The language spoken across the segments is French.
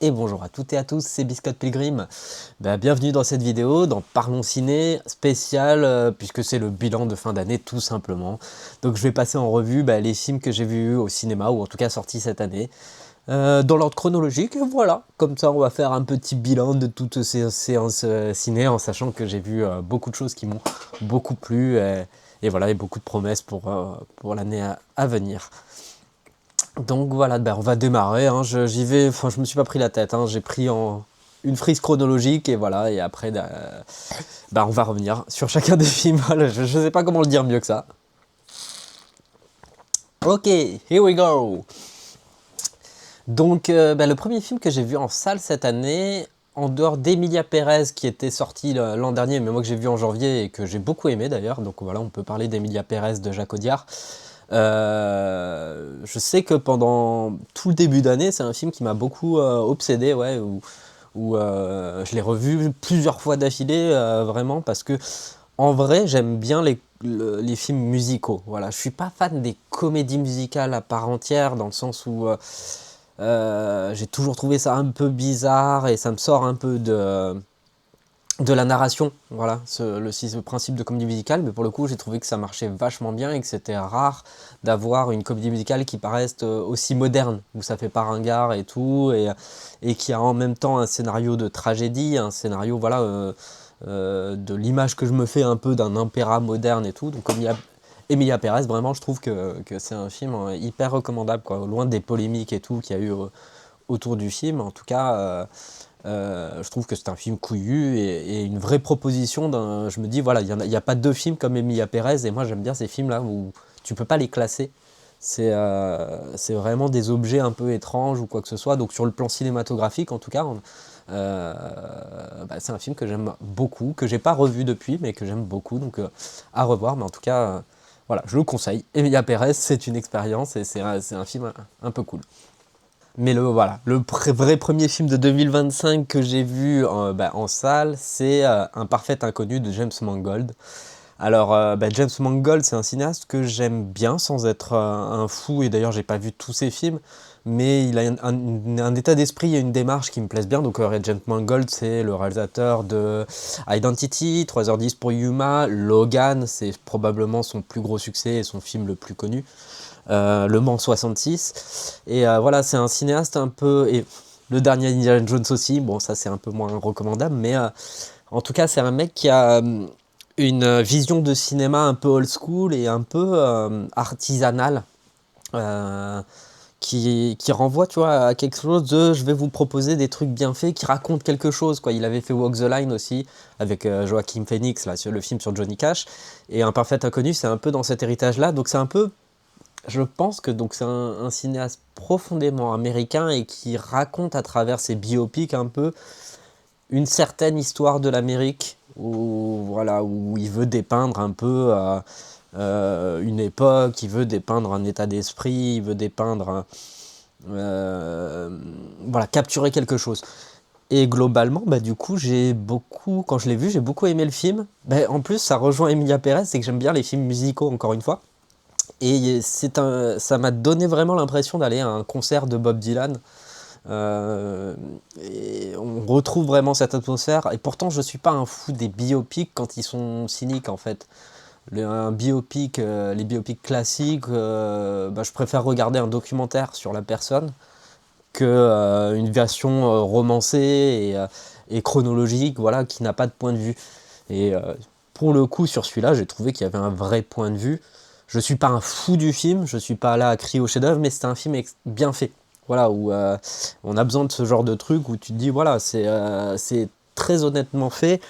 Et bonjour à toutes et à tous, c'est Biscotte Pilgrim. Bienvenue dans cette vidéo, dans Parlons Ciné spécial, puisque c'est le bilan de fin d'année tout simplement. Donc je vais passer en revue les films que j'ai vus au cinéma, ou en tout cas sortis cette année, dans l'ordre chronologique, et voilà. Comme ça on va faire un petit bilan de toutes ces séances ciné, en sachant que j'ai vu beaucoup de choses qui m'ont beaucoup plu, et voilà, et beaucoup de promesses pour l'année à venir. Donc voilà, on va démarrer, hein. J'y vais, enfin je me suis pas pris la tête, hein. J'ai pris une frise chronologique et voilà, et après on va revenir sur chacun des films. Voilà, je sais pas comment le dire mieux que ça. Ok, here we go. Donc le premier film que j'ai vu en salle cette année, en dehors d'Emilia Pérez qui était sorti l'an dernier, mais moi que j'ai vu en janvier et que j'ai beaucoup aimé d'ailleurs, donc voilà, on peut parler d'Emilia Pérez de Jacques Audiard. Je sais que pendant tout le début d'année, c'est un film qui m'a beaucoup obsédé, ouais, où je l'ai revu plusieurs fois d'affilée, vraiment, parce que en vrai, j'aime bien les films musicaux. Voilà, je suis pas fan des comédies musicales à part entière, dans le sens où j'ai toujours trouvé ça un peu bizarre et ça me sort un peu de la narration, voilà, le principe de comédie musicale, mais pour le coup j'ai trouvé que ça marchait vachement bien et que c'était rare d'avoir une comédie musicale qui paraisse aussi moderne, où ça fait pas ringard et tout, et qui a en même temps un scénario de tragédie, un scénario, voilà, de l'image que je me fais un peu d'un impéra moderne et tout. Donc comme Emilia Pérez, vraiment je trouve que c'est un film hyper recommandable, quoi, loin des polémiques et tout qu'il y a eu autour du film, en tout cas. Je trouve que c'est un film couillu et une vraie proposition je me dis, voilà, il y a pas deux films comme Emilia Pérez, et moi j'aime bien ces films-là où tu peux pas les classer. C'est vraiment des objets un peu étranges ou quoi que ce soit. Donc sur le plan cinématographique, en tout cas, c'est un film que j'aime beaucoup, que j'ai pas revu depuis, mais que j'aime beaucoup, donc à revoir. Mais en tout cas, voilà, je le conseille. Emilia Pérez, c'est une expérience et c'est un film un peu cool. Mais voilà, le vrai premier film de 2025 que j'ai vu en salle, c'est Un parfait inconnu de James Mangold. Alors, James Mangold, c'est un cinéaste que j'aime bien sans être un fou, et d'ailleurs, j'ai pas vu tous ses films, mais il a un état d'esprit et une démarche qui me plaisent bien. Donc, James Mangold, c'est le réalisateur de Identity, 3h10 pour Yuma, Logan, c'est probablement son plus gros succès et son film le plus connu. Le Mans 66. Et voilà, c'est un cinéaste un peu. Et le dernier Indiana Jones aussi, bon, ça c'est un peu moins recommandable, mais en tout cas, c'est un mec qui a une vision de cinéma un peu old school et un peu artisanale. Qui renvoie, tu vois, à quelque chose de je vais vous proposer des trucs bien faits qui racontent quelque chose, quoi. Il avait fait Walk the Line aussi avec Joaquin Phoenix, là, sur le film sur Johnny Cash, et Un parfait inconnu, c'est un peu dans cet héritage là, donc c'est un peu, je pense que donc c'est un cinéaste profondément américain et qui raconte à travers ses biopics un peu une certaine histoire de l'Amérique, où voilà, où il veut dépeindre un peu une époque, il veut dépeindre un état d'esprit, il veut dépeindre voilà, capturer quelque chose. Et globalement, du coup, quand je l'ai vu, j'ai beaucoup aimé le film. En plus, ça rejoint Emilia Pérez, c'est que j'aime bien les films musicaux, encore une fois. Et ça m'a donné vraiment l'impression d'aller à un concert de Bob Dylan. Et on retrouve vraiment cette atmosphère. Et pourtant, je suis pas un fou des biopics quand ils sont cyniques, en fait. Un biopic, les biopics classiques, je préfère regarder un documentaire sur la personne que une version romancée et chronologique, voilà, qui n'a pas de point de vue. Et pour le coup, sur celui-là, j'ai trouvé qu'il y avait un vrai point de vue. Je suis pas un fou du film, je suis pas là à crier au chef-d'œuvre, mais c'est un film bien fait. Voilà, où on a besoin de ce genre de truc où tu te dis, voilà, c'est très honnêtement fait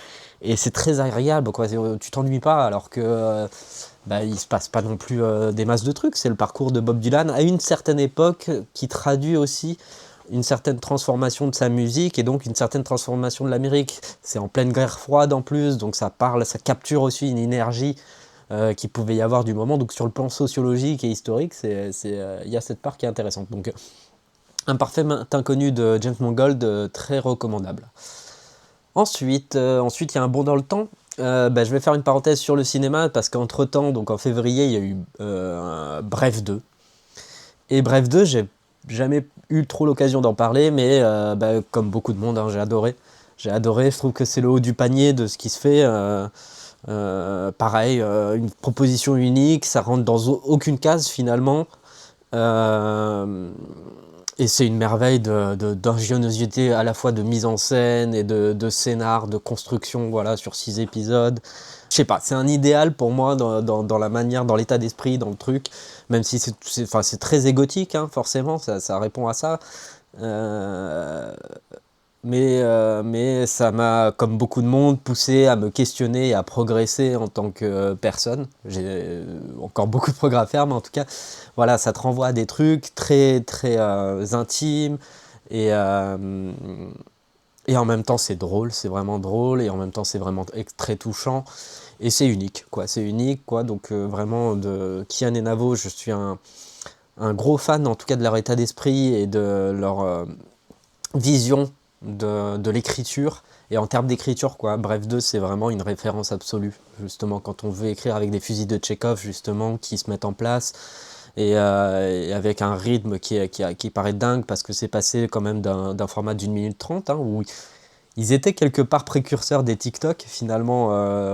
et c'est très agréable, quoi. Tu t'ennuies pas, alors que il se passe pas non plus des masses de trucs. C'est le parcours de Bob Dylan à une certaine époque qui traduit aussi une certaine transformation de sa musique et donc une certaine transformation de l'Amérique. C'est en pleine guerre froide en plus, donc ça capture aussi une énergie qu'il pouvait y avoir du moment. Donc sur le plan sociologique et historique, y a cette part qui est intéressante. Donc Un parfait inconnu de James Mangold, très recommandable. Ensuite, il y a un bond dans le temps. Je vais faire une parenthèse sur le cinéma parce qu'entre temps, donc en février, il y a eu Bref 2. Et Bref 2, j'ai jamais eu trop l'occasion d'en parler, mais bah, comme beaucoup de monde, hein, j'ai adoré. J'ai adoré, je trouve que c'est le haut du panier de ce qui se fait. Pareil, une proposition unique, ça rentre dans aucune case finalement. Euh, et c'est une merveille d'ingéniosité à la fois de mise en scène et de scénar, de construction, voilà, sur 6 épisodes. Je sais pas, c'est un idéal pour moi dans la manière, dans l'état d'esprit, dans le truc, même si enfin, c'est très égotique, hein, forcément, ça répond à ça. Euh, mais ça m'a, comme beaucoup de monde, poussé à me questionner et à progresser en tant que personne. J'ai encore beaucoup de progrès à faire, mais en tout cas, voilà, ça te renvoie à des trucs très, très intimes. Et, euh, et en même temps, c'est drôle, c'est vraiment drôle. Et en même temps, c'est vraiment très touchant. Et c'est unique, quoi. C'est unique, quoi. Donc, vraiment, de Kian et Navo, je suis un gros fan, en tout cas, de leur état d'esprit et de leur vision de l'écriture. Et en termes d'écriture, quoi, Bref 2, c'est vraiment une référence absolue. Justement, quand on veut écrire avec des fusils de Tchekhov, justement, qui se mettent en place, et avec un rythme qui paraît dingue, parce que c'est passé quand même d'un format d'1 minute 30, hein, où ils étaient quelque part précurseurs des TikTok, finalement,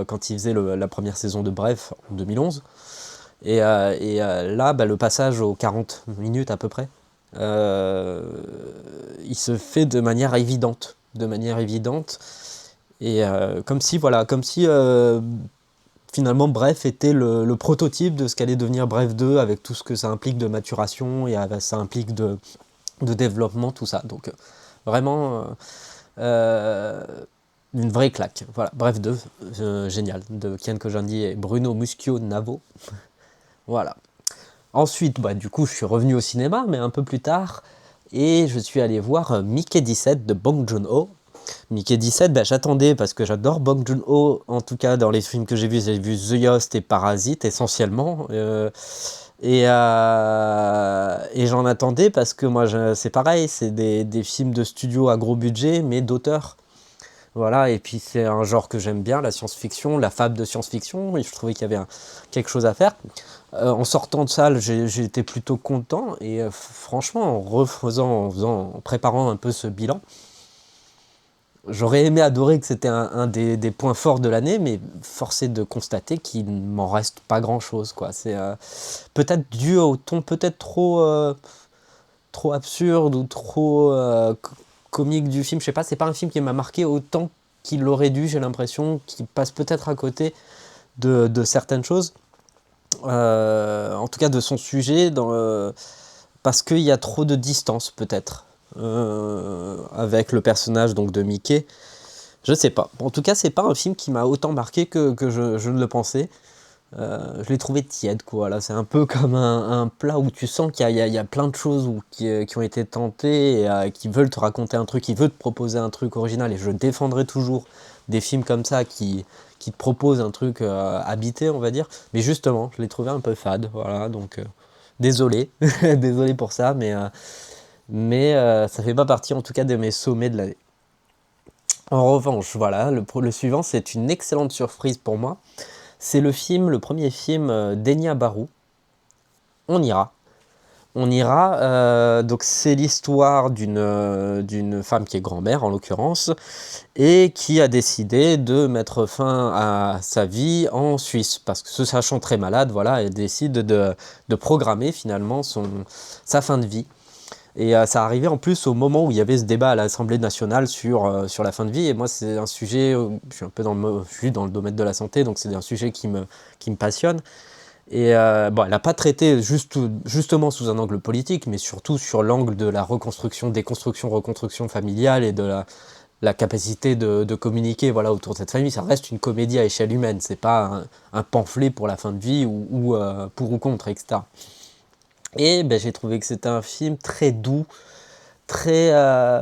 quand ils faisaient la première saison de Bref, en 2011. Là, bah, le passage aux 40 minutes à peu près, euh, il se fait de manière évidente. De manière évidente. Et comme si, voilà, comme si finalement Bref était le prototype de ce qu'allait devenir Bref 2, avec tout ce que ça implique de maturation et ça implique de développement, tout ça. Donc vraiment euh, une vraie claque. Voilà, Bref 2, génial, de Kian Kojandi et Bruno Muschio-Navo. Voilà. Ensuite, bah, du coup, je suis revenu au cinéma, mais un peu plus tard, et je suis allé voir Mickey 17 de Bong Joon-ho. Mickey 17, bah, j'attendais parce que j'adore Bong Joon-ho, en tout cas dans les films que j'ai vu The Host et Parasite essentiellement. Et j'en attendais parce que moi, c'est pareil, c'est des films de studio à gros budget, mais d'auteur. Voilà, et puis c'est un genre que j'aime bien, la science-fiction, la fable de science-fiction, et je trouvais qu'il y avait quelque chose à faire. En sortant de salle, j'ai été plutôt content, et franchement, en préparant un peu ce bilan, j'aurais aimé adorer que c'était un des points forts de l'année, mais force est de constater qu'il ne m'en reste pas grand-chose, quoi. C'est peut-être dû au ton peut-être trop absurde ou trop comique du film. Je sais pas, c'est pas un film qui m'a marqué autant qu'il l'aurait dû, j'ai l'impression, qu'il passe peut-être à côté de certaines choses. En tout cas de son sujet, parce qu'il y a trop de distance peut-être avec le personnage donc de Mickey. Je sais pas. En tout cas, c'est pas un film qui m'a autant marqué que je ne le pensais. Je l'ai trouvé tiède, quoi. Là, c'est un peu comme un plat où tu sens qu'il y a plein de choses qui ont été tentées et qui veulent te raconter un truc, qui veulent te proposer un truc original. Et je défendrai toujours des films comme ça qui te proposent un truc habité, on va dire. Mais justement, je l'ai trouvé un peu fade. Voilà, donc désolé. Désolé pour ça, mais ça fait pas partie en tout cas de mes sommets de l'année. En revanche, voilà, le suivant, c'est une excellente surprise pour moi. C'est le premier film d'Enya Barou. On ira. On ira. Donc c'est l'histoire d'une femme qui est grand-mère en l'occurrence et qui a décidé de mettre fin à sa vie en Suisse parce que se sachant très malade, voilà, elle décide de programmer finalement sa fin de vie. Et ça arrivait en plus au moment où il y avait ce débat à l'Assemblée nationale sur la fin de vie. Et moi, c'est un sujet, je suis un peu je suis dans le domaine de la santé, donc c'est un sujet qui me passionne. Et bon, elle n'a pas traité justement sous un angle politique, mais surtout sur l'angle de la reconstruction, déconstruction, reconstruction familiale et de la capacité de communiquer voilà, autour de cette famille. Ça reste une comédie à échelle humaine, c'est pas un pamphlet pour la fin de vie ou pour ou contre, etc. Et ben, j'ai trouvé que c'était un film très doux, très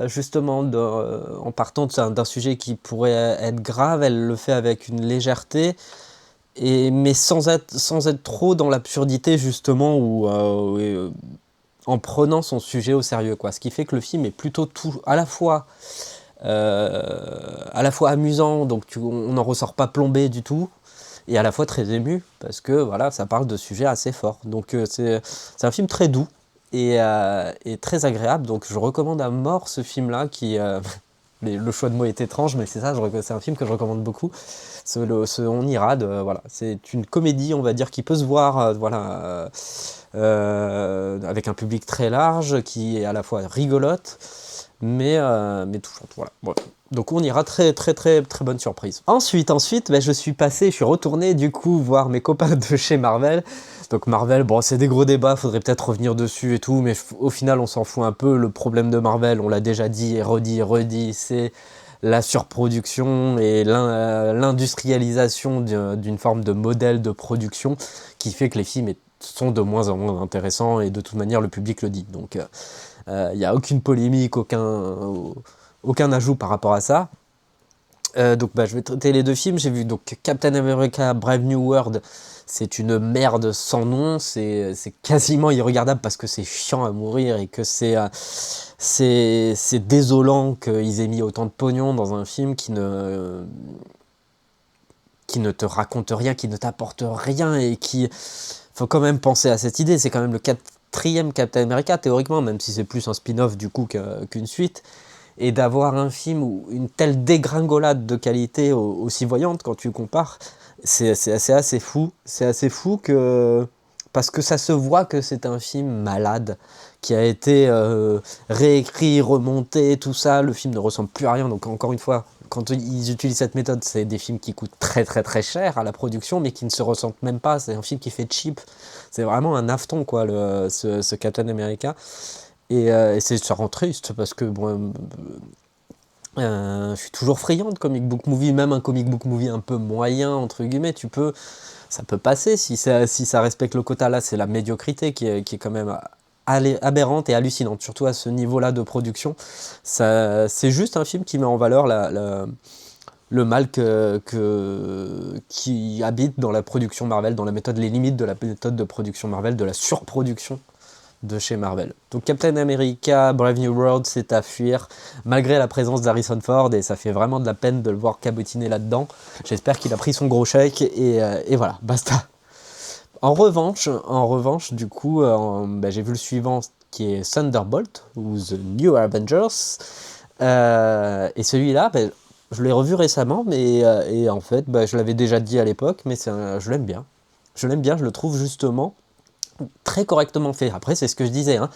justement en partant d'un sujet qui pourrait être grave, elle le fait avec une légèreté, mais sans être trop dans l'absurdité justement, en prenant son sujet au sérieux, quoi. Ce qui fait que le film est plutôt tout, à la fois amusant, donc on n'en ressort pas plombé du tout, et à la fois très ému, parce que voilà, ça parle de sujets assez forts. Donc c'est un film très doux, et très agréable. Donc je recommande à mort ce film-là qui... le choix de mots est étrange, mais c'est ça, c'est un film que je recommande beaucoup. On ira, voilà. C'est une comédie, on va dire, qui peut se voir voilà, avec un public très large, qui est à la fois rigolote, mais touchante. Voilà. Bon. Donc on ira, très bonne surprise. Ensuite, ben, je suis retourné du coup voir mes copains de chez Marvel. Donc Marvel, bon, c'est des gros débats, faudrait peut-être revenir dessus et tout, mais au final, on s'en fout un peu. Le problème de Marvel, on l'a déjà dit et redit, c'est la surproduction et l'industrialisation d'une forme de modèle de production qui fait que les films sont de moins en moins intéressants et de toute manière, le public le dit. Donc, il n'y a aucune polémique, aucun ajout par rapport à ça. Donc bah, je vais traiter les deux films. J'ai vu donc Captain America Brave New World. C'est une merde sans nom. C'est quasiment irregardable parce que c'est chiant à mourir et que c'est désolant qu'ils aient mis autant de pognon dans un film qui ne te raconte rien, qui ne t'apporte rien et qui... Faut quand même penser à cette idée. C'est quand même le quatrième Captain America théoriquement, même si c'est plus un spin-off du coup qu'une suite. Et d'avoir un film où une telle dégringolade de qualité aussi voyante quand tu compares, c'est assez fou. C'est assez fou parce que ça se voit que c'est un film malade, qui a été réécrit, remonté, tout ça. Le film ne ressemble plus à rien. Donc encore une fois, quand ils utilisent cette méthode, c'est des films qui coûtent très cher à la production, mais qui ne se ressentent même pas. C'est un film qui fait cheap. C'est vraiment un afton, quoi, ce Captain America. Et ça rend triste parce que bon, je suis toujours friand de comic book movie, même un comic book movie un peu moyen, entre guillemets, ça peut passer si ça respecte le quota. Là, c'est la médiocrité qui est quand même aberrante et hallucinante, surtout à ce niveau-là de production. C'est juste un film qui met en valeur le mal qui habite dans la production Marvel, dans les limites de la méthode de production Marvel, de la surproduction de chez Marvel. Donc Captain America, Brave New World, c'est à fuir, malgré la présence d'Harrison Ford, et ça fait vraiment de la peine de le voir cabotiner là-dedans. J'espère qu'il a pris son gros chèque, et voilà, basta. En revanche, du coup, j'ai vu le suivant, qui est Thunderbolt, ou The New Avengers, et celui-là, je l'ai revu récemment, et en fait, je l'avais déjà dit à l'époque, mais je l'aime bien. Je le trouve justement très correctement fait. Après, c'est ce que je disais, hein.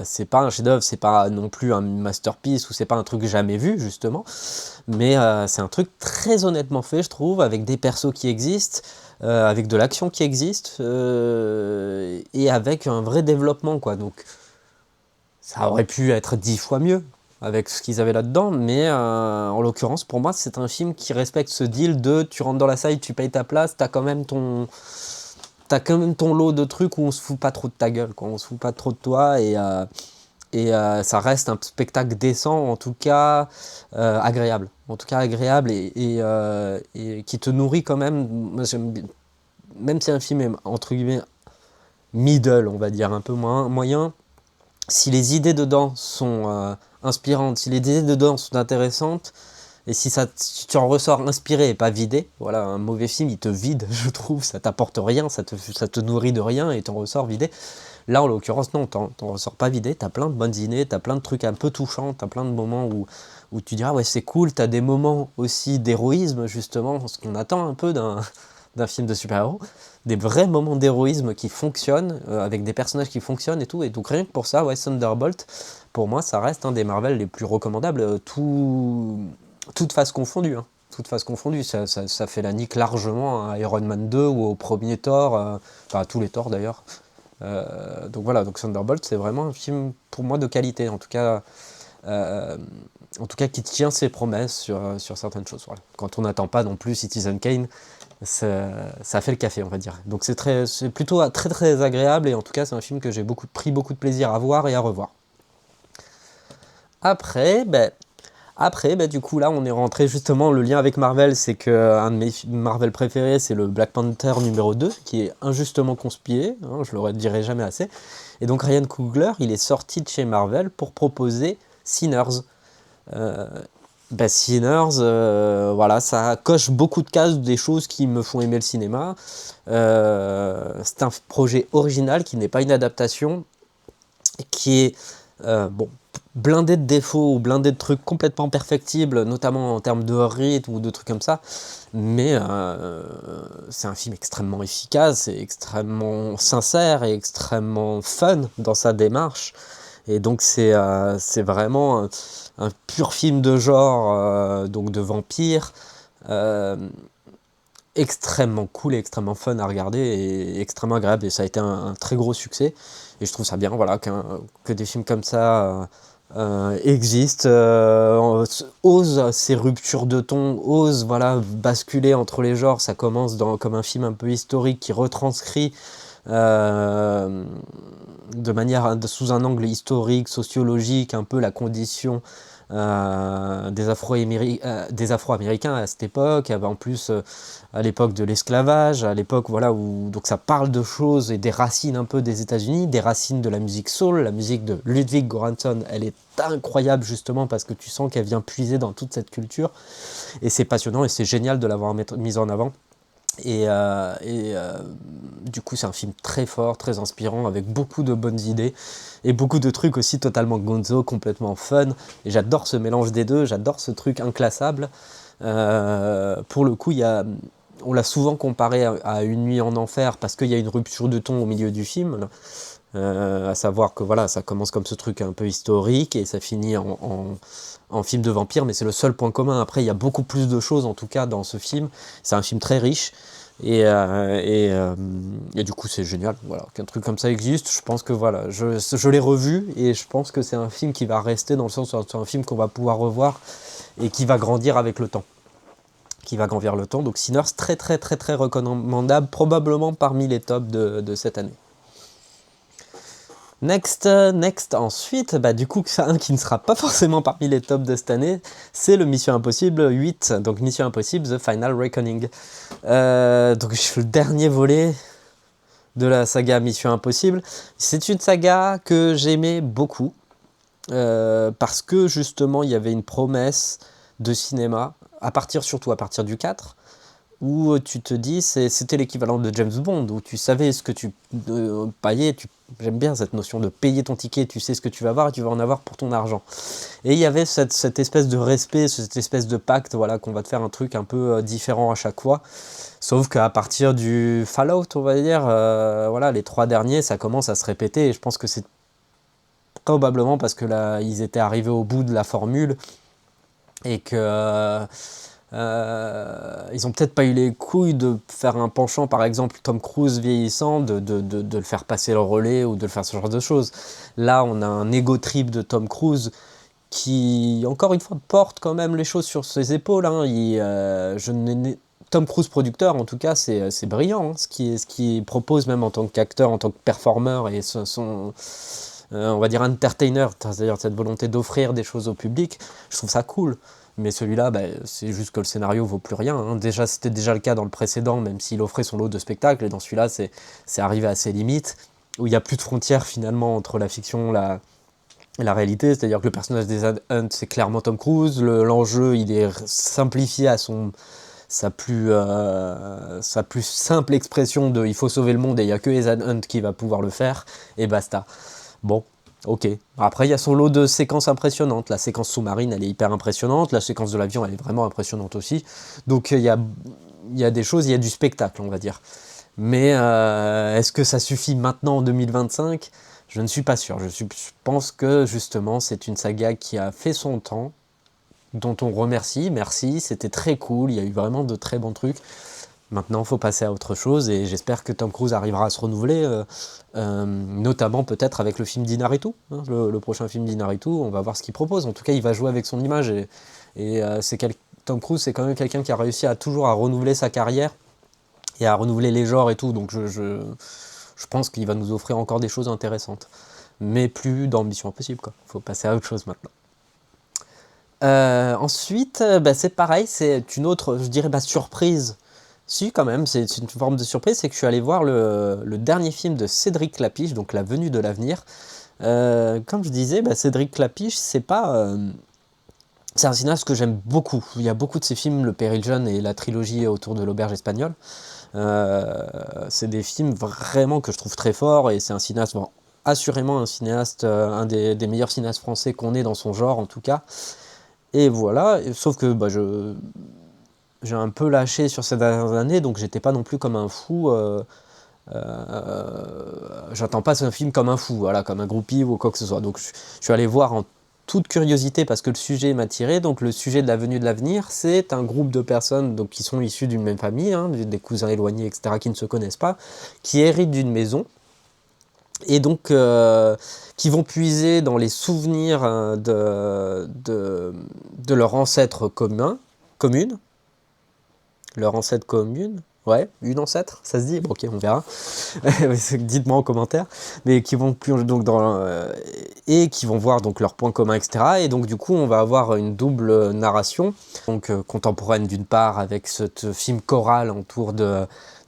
C'est pas un chef-d'œuvre, c'est pas non plus un masterpiece, ou c'est pas un truc jamais vu, justement, mais c'est un truc très honnêtement fait, je trouve, avec des persos qui existent, avec de l'action qui existe, et avec un vrai développement, quoi. Donc, ça aurait pu être 10 fois mieux avec ce qu'ils avaient là-dedans, mais en l'occurrence, pour moi, c'est un film qui respecte ce deal de tu rentres dans la salle, tu payes ta place, t'as quand même ton lot de trucs où on se fout pas trop de ta gueule, quoi. On se fout pas trop de toi, et ça reste un spectacle décent, en tout cas agréable. En tout cas agréable, et qui te nourrit quand même. Moi, même si un film est, entre guillemets, middle, on va dire, un peu moyen, si les idées dedans sont inspirantes, si les idées dedans sont intéressantes, et si tu en ressors inspiré et pas vidé, voilà, un mauvais film, il te vide, je trouve, ça t'apporte rien, ça te nourrit de rien, et t'en ressors vidé. Là, en l'occurrence, non, t'en ressors pas vidé, t'as plein de bonnes idées, t'as plein de trucs un peu touchants, t'as plein de moments où tu dis, ah ouais, c'est cool, t'as des moments aussi d'héroïsme, justement, ce qu'on attend un peu d'un film de super-héros, des vrais moments d'héroïsme qui fonctionnent, avec des personnages qui fonctionnent et tout, et donc rien que pour ça, ouais, Thunderbolt, pour moi, ça reste un des Marvel les plus recommandables, toute phase confondue, hein. Toute phase confondue, ça fait la nique largement à Iron Man 2 ou au premier Thor, enfin à tous les Thor d'ailleurs. Donc voilà, donc Thunderbolt, c'est vraiment un film pour moi de qualité, en tout cas qui tient ses promesses sur certaines choses. Voilà. Quand on n'attend pas non plus Citizen Kane, ça fait le café, on va dire. Donc c'est plutôt très agréable, et en tout cas c'est un film que j'ai pris beaucoup de plaisir à voir et à revoir. Après, du coup, là, on est rentré justement, le lien avec Marvel, c'est qu'un de mes Marvel préférés, c'est le Black Panther numéro 2, qui est injustement conspué, hein, je le dirai jamais assez. Et donc Ryan Coogler, il est sorti de chez Marvel pour proposer Sinners. Sinners, voilà, ça coche beaucoup de cases, des choses qui me font aimer le cinéma. C'est un projet original qui n'est pas une adaptation, qui est bon, blindé de défauts ou blindé de trucs complètement perfectibles, notamment en termes de rythme ou de trucs comme ça, mais c'est un film extrêmement efficace et extrêmement sincère et extrêmement fun dans sa démarche, et donc c'est vraiment un pur film de genre, donc de vampire, euh, extrêmement cool et extrêmement fun à regarder et extrêmement agréable, et ça a été un très gros succès, et je trouve ça bien, voilà, que des films comme ça existent, osent ces ruptures de ton, osent, voilà, basculer entre les genres. Ça commence comme un film un peu historique qui retranscrit euh, sous un angle historique, sociologique, un peu la condition des Afro-Américains à cette époque, en plus à l'époque de l'esclavage, à l'époque, voilà, où donc ça parle de choses et des racines un peu des États-Unis, des racines de la musique soul. La musique de Ludwig Göransson, elle est incroyable justement parce que tu sens qu'elle vient puiser dans toute cette culture, et c'est passionnant et c'est génial de l'avoir mise en avant. Du coup, c'est un film très fort, très inspirant, avec beaucoup de bonnes idées et beaucoup de trucs aussi totalement gonzo, complètement fun. Et j'adore ce mélange des deux, j'adore ce truc inclassable. Pour le coup, on l'a souvent comparé à Une nuit en enfer parce qu'il y a une rupture de ton au milieu du film. À savoir que voilà, ça commence comme ce truc un peu historique et ça finit en film de vampire, mais c'est le seul point commun. Après, il y a beaucoup plus de choses en tout cas dans ce film. C'est un film très riche et du coup, c'est génial. Voilà, qu'un truc comme ça existe. Je pense que voilà, je l'ai revu et je pense que c'est un film qui va rester, dans le sens où c'est un film qu'on va pouvoir revoir et qui va grandir avec le temps. Donc Sinners, très très très très recommandable, probablement parmi les tops de cette année. Next, ensuite, bah, du coup, un qui ne sera pas forcément parmi les tops de cette année, c'est le Mission Impossible 8, donc Mission Impossible The Final Reckoning. Donc le dernier volet de la saga Mission Impossible. C'est une saga que j'aimais beaucoup, parce que justement, il y avait une promesse de cinéma, surtout à partir du 4, où tu te dis, c'était l'équivalent de James Bond, où tu savais ce que tu payais. J'aime bien cette notion de payer ton ticket, tu sais ce que tu vas avoir et tu vas en avoir pour ton argent. Et il y avait cette espèce de respect, cette espèce de pacte, voilà, qu'on va te faire un truc un peu différent à chaque fois. Sauf qu'à partir du Fallout, on va dire, voilà, les 3 derniers, ça commence à se répéter, et je pense que c'est probablement parce que là, ils étaient arrivés au bout de la formule et que ils ont peut-être pas eu les couilles de faire un penchant, par exemple Tom Cruise vieillissant, de le faire passer le relais ou de le faire ce genre de choses. Là, on a un ego trip de Tom Cruise qui, encore une fois, porte quand même les choses sur ses épaules, hein. Tom Cruise producteur, en tout cas, c'est brillant, hein, ce qu'il propose, même en tant qu'acteur, en tant que performeur, et on va dire entertainer, c'est-à-dire cette volonté d'offrir des choses au public. Je trouve ça cool. Mais celui-là, bah, c'est juste que le scénario vaut plus rien, hein. Déjà, c'était déjà le cas dans le précédent, même s'il offrait son lot de spectacles. Et dans celui-là, c'est arrivé à ses limites, où il n'y a plus de frontières finalement entre la fiction et la réalité. C'est-à-dire que le personnage d'Ethan Hunt, c'est clairement Tom Cruise. L'enjeu, il est simplifié à sa plus simple expression de il faut sauver le monde et il n'y a que Ethan Hunt qui va pouvoir le faire, et basta. Bon, ok. Après, il y a son lot de séquences impressionnantes. La séquence sous-marine, elle est hyper impressionnante. La séquence de l'avion, elle est vraiment impressionnante aussi. Donc, il y a des choses, il y a du spectacle, on va dire. Mais est-ce que ça suffit maintenant en 2025? Je ne suis pas sûr. Je pense que, justement, c'est une saga qui a fait son temps, dont on remercie. Merci, c'était très cool. Il y a eu vraiment de très bons trucs. Maintenant, il faut passer à autre chose, et j'espère que Tom Cruise arrivera à se renouveler, notamment peut-être avec le film d'Inarritu, hein, le prochain film d'Inarritu. On va voir ce qu'il propose. En tout cas, il va jouer avec son image, et Tom Cruise, c'est quand même quelqu'un qui a réussi à toujours à renouveler sa carrière et à renouveler les genres et tout. Donc je pense qu'il va nous offrir encore des choses intéressantes, mais plus d'ambition impossible, quoi. Faut passer à autre chose maintenant. Ensuite, bah, c'est pareil, c'est une autre, je dirais, bah, surprise. Si, quand même, c'est une forme de surprise, c'est que je suis allé voir le dernier film de Cédric Clapiche, donc La Venue de l'avenir. Comme je disais, bah, Cédric Clapiche, c'est un cinéaste que j'aime beaucoup. Il y a beaucoup de ses films, Le Péril Jeune et la trilogie autour de l'auberge espagnole. C'est des films vraiment que je trouve très forts, et c'est un cinéaste, bon, assurément un cinéaste, un des meilleurs cinéastes français qu'on ait dans son genre en tout cas. Et voilà, sauf que bah, j'ai un peu lâché sur ces dernières années, donc j'étais pas non plus comme un fou. J'attends pas ce film comme un fou, voilà, comme un groupie ou quoi que ce soit. Donc je suis allé voir en toute curiosité parce que le sujet m'a tiré. Donc le sujet de La Venue de l'Avenir, c'est un groupe de personnes donc, qui sont issues d'une même famille, hein, des cousins éloignés, etc., qui ne se connaissent pas, qui héritent d'une maison et donc qui vont puiser dans les souvenirs de leur ancêtre commune, leur ancêtre commune, ouais, une ancêtre, ça se dit, bon, ok, on verra, dites-moi en commentaire, mais qui vont plonger donc et qui vont voir donc leurs points communs, etc. Et donc du coup, on va avoir une double narration, donc contemporaine d'une part avec ce film choral autour de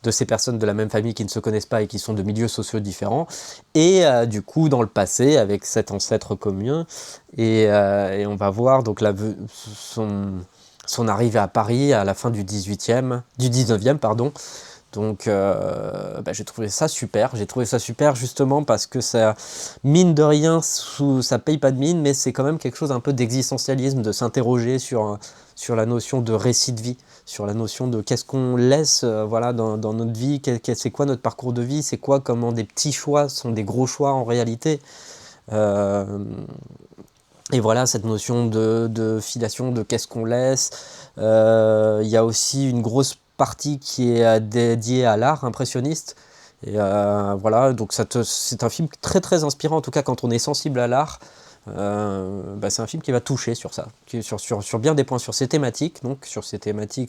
ces personnes de la même famille qui ne se connaissent pas et qui sont de milieux sociaux différents, et du coup dans le passé avec cet ancêtre commun, et on va voir donc son arrivée à Paris à la fin du 19e, pardon. Donc bah, j'ai trouvé ça super, justement parce que ça, mine de rien, ça paye pas de mine, mais c'est quand même quelque chose un peu d'existentialisme, de s'interroger sur la notion de récit de vie, sur la notion de qu'est-ce qu'on laisse voilà, dans notre vie, c'est quoi notre parcours de vie, c'est quoi, comment des petits choix sont des gros choix en réalité. Euh, et voilà, cette notion de filiation, de qu'est-ce qu'on laisse. Il y a aussi une grosse partie qui est dédiée à l'art impressionniste. Et voilà, donc c'est un film très très inspirant, en tout cas quand on est sensible à l'art. Bah, c'est un film qui va toucher sur ça, sur bien des points, sur ces thématiques,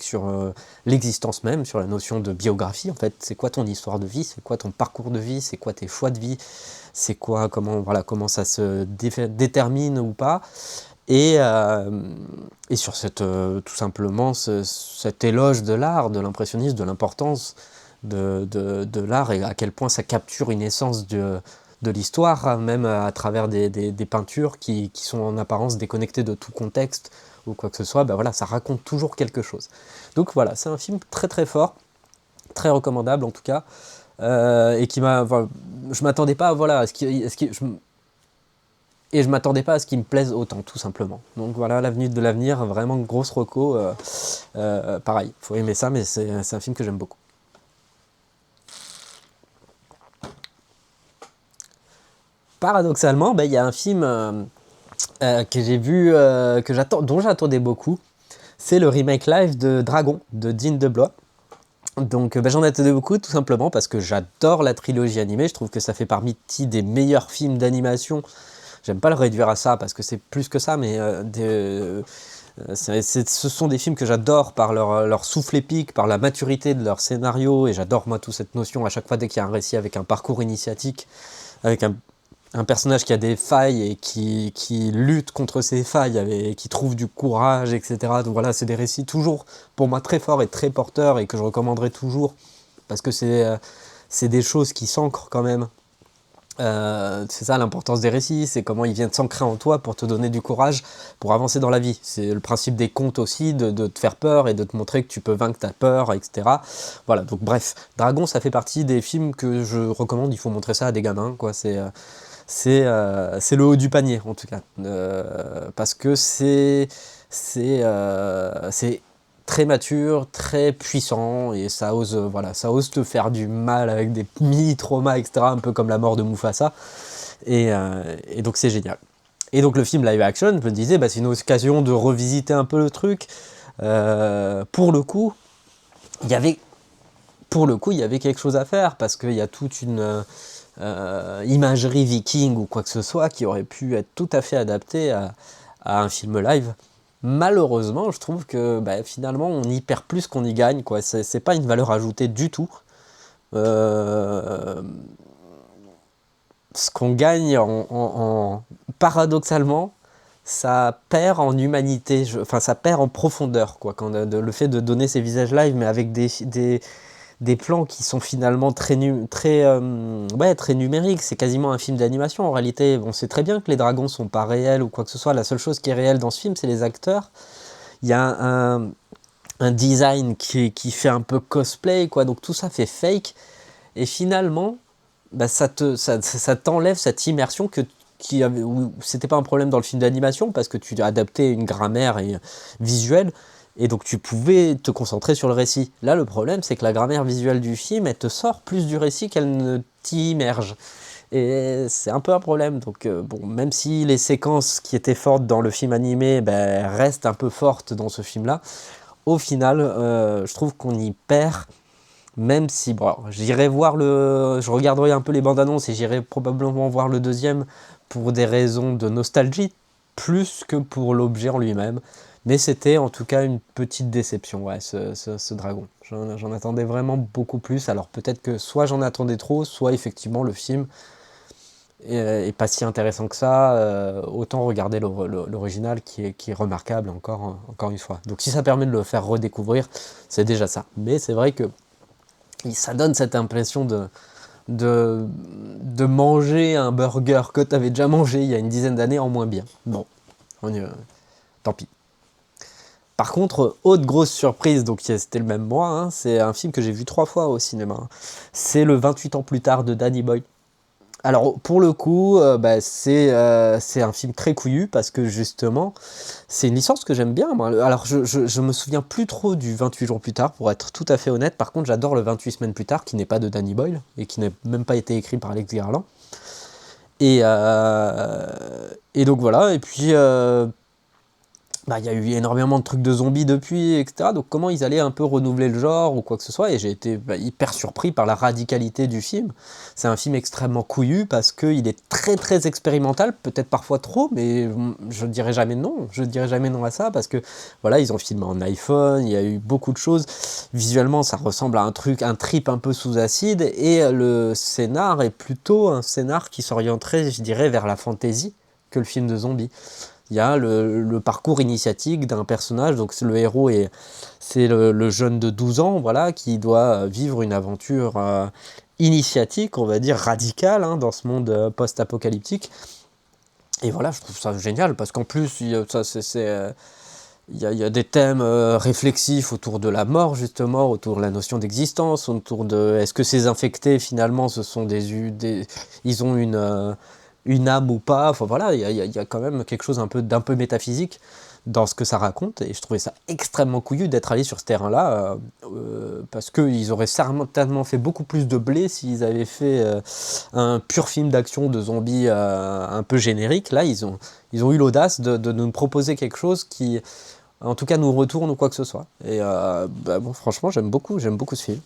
sur l'existence même, sur la notion de biographie en fait. C'est quoi ton histoire de vie, c'est quoi ton parcours de vie, c'est quoi tes choix de vie, c'est quoi, comment ça se détermine ou pas. Et sur tout simplement cet éloge de l'art, de l'impressionnisme, de l'importance de l'art et à quel point ça capture une essence de l'histoire, même à travers des peintures qui sont en apparence déconnectées de tout contexte ou quoi que ce soit, ben voilà, ça raconte toujours quelque chose. Donc voilà, c'est un film très très fort, très recommandable en tout cas, et qui m'a... Voilà, je m'attendais pas voilà, et je m'attendais pas à ce qu'il me plaise autant, tout simplement. Donc voilà, L'avenue de l'avenir, vraiment grosse reco. Pareil, faut aimer ça, mais c'est un film que j'aime beaucoup. Paradoxalement, il y a un film que j'ai vu, dont j'attendais beaucoup. C'est le remake live de Dragon, de Dean DeBlois. Donc j'en attendais beaucoup, tout simplement parce que j'adore la trilogie animée. Je trouve que ça fait partie des meilleurs films d'animation. J'aime pas le réduire à ça parce que c'est plus que ça, mais ce sont des films que j'adore par leur souffle épique, par la maturité de leur scénario, et j'adore moi toute cette notion à chaque fois dès qu'il y a un récit avec un parcours initiatique, avec un personnage qui a des failles et qui lutte contre ses failles, et qui trouve du courage, etc. Donc voilà, c'est des récits toujours pour moi très forts et très porteurs et que je recommanderais toujours parce que c'est des choses qui s'ancrent quand même. C'est ça l'importance des récits, c'est comment ils viennent s'ancrer en toi pour te donner du courage pour avancer dans la vie. C'est le principe des contes aussi, de te faire peur et de te montrer que tu peux vaincre ta peur, etc. Voilà, donc bref, Dragon, ça fait partie des films que je recommande, il faut montrer ça à des gamins, quoi. C'est le haut du panier, en tout cas. Parce que c'est très mature, très puissant, et ça ose, voilà, ça ose te faire du mal avec des mini-traumas, etc., un peu comme la mort de Mufasa, et donc c'est génial. Et donc le film live action, je me disais, c'est une occasion de revisiter un peu le truc. Pour le coup, il y avait quelque chose à faire, parce qu'il y a toute une imagerie viking ou quoi que ce soit qui aurait pu être tout à fait adaptée à un film live. Malheureusement, je trouve que finalement on y perd plus qu'on y gagne, quoi. C'est pas une valeur ajoutée du tout. Ce qu'on gagne paradoxalement, ça perd en humanité, enfin ça perd en profondeur, quoi, le fait de donner ces visages live, mais avec des plans qui sont finalement très numériques. C'est quasiment un film d'animation en réalité. On sait très bien que les dragons sont pas réels ou quoi que ce soit. La seule chose qui est réelle dans ce film, c'est les acteurs. Il y a un design qui fait un peu cosplay, quoi. Donc tout ça fait fake. Et finalement, bah, ça t'enlève cette immersion où c'était pas un problème dans le film d'animation parce que tu adaptais une grammaire visuelle et donc tu pouvais te concentrer sur le récit. Là, le problème, c'est que la grammaire visuelle du film, elle te sort plus du récit qu'elle ne t'y immerge. Et c'est un peu un problème. Donc, bon, même si les séquences qui étaient fortes dans le film animé ben, restent un peu fortes dans ce film-là, au final, je trouve qu'on y perd. Même si, bon, je regarderai un peu les bandes annonces et j'irai probablement voir le deuxième pour des raisons de nostalgie, plus que pour l'objet en lui-même. Mais c'était en tout cas une petite déception, ouais, ce dragon. J'en attendais vraiment beaucoup plus. Alors peut-être que soit j'en attendais trop, soit effectivement le film est pas si intéressant que ça. Autant regarder l'original qui est remarquable encore une fois. Donc si ça permet de le faire redécouvrir, c'est déjà ça. Mais c'est vrai que ça donne cette impression de manger un burger que tu avais déjà mangé il y a une dizaine d'années en moins bien. Bon, tant pis. Par contre, autre grosse surprise, donc c'était le même mois, hein, c'est un film que j'ai vu 3 fois au cinéma. C'est le 28 ans plus tard de Danny Boyle. Alors pour le coup, bah, c'est un film très couillu parce que justement, c'est une licence que j'aime bien. Moi. Alors je me souviens plus trop du 28 jours plus tard, pour être tout à fait honnête. Par contre, j'adore le 28 semaines plus tard, qui n'est pas de Danny Boyle et qui n'a même pas été écrit par Alex Garland. Et, et donc voilà, et puis bah, il y a eu énormément de trucs de zombies depuis, etc. Donc comment ils allaient un peu renouveler le genre ou quoi que ce soit. Et j'ai été hyper surpris par la radicalité du film. C'est un film extrêmement couillu parce qu'il est très très expérimental, peut-être parfois trop, mais je dirais jamais non. Je dirais jamais non à ça parce que voilà, ils ont filmé en iPhone, il y a eu beaucoup de choses. Visuellement, ça ressemble à un trip un peu sous acide. Et le scénar est plutôt un scénar qui s'orienterait, je dirais, vers la fantasy que le film de zombies. Il y a le parcours initiatique d'un personnage, donc le héros c'est le jeune de 12 ans, voilà, qui doit vivre une aventure initiatique, on va dire radicale, hein, dans ce monde post-apocalyptique. Et voilà, je trouve ça génial, parce qu'en plus, il y a des thèmes réflexifs autour de la mort, justement, autour de la notion d'existence, autour de est-ce que ces infectés, finalement, ce sont ils ont une âme ou pas. Enfin voilà, il y a quand même quelque chose d'un peu métaphysique dans ce que ça raconte, et je trouvais ça extrêmement couillu d'être allé sur ce terrain-là, parce qu'ils auraient certainement fait beaucoup plus de blé s'ils avaient fait un pur film d'action de zombies un peu générique. Là, ils ont eu l'audace de nous proposer quelque chose qui en tout cas nous retourne ou quoi que ce soit. Et bah, bon, franchement, j'aime beaucoup ce film.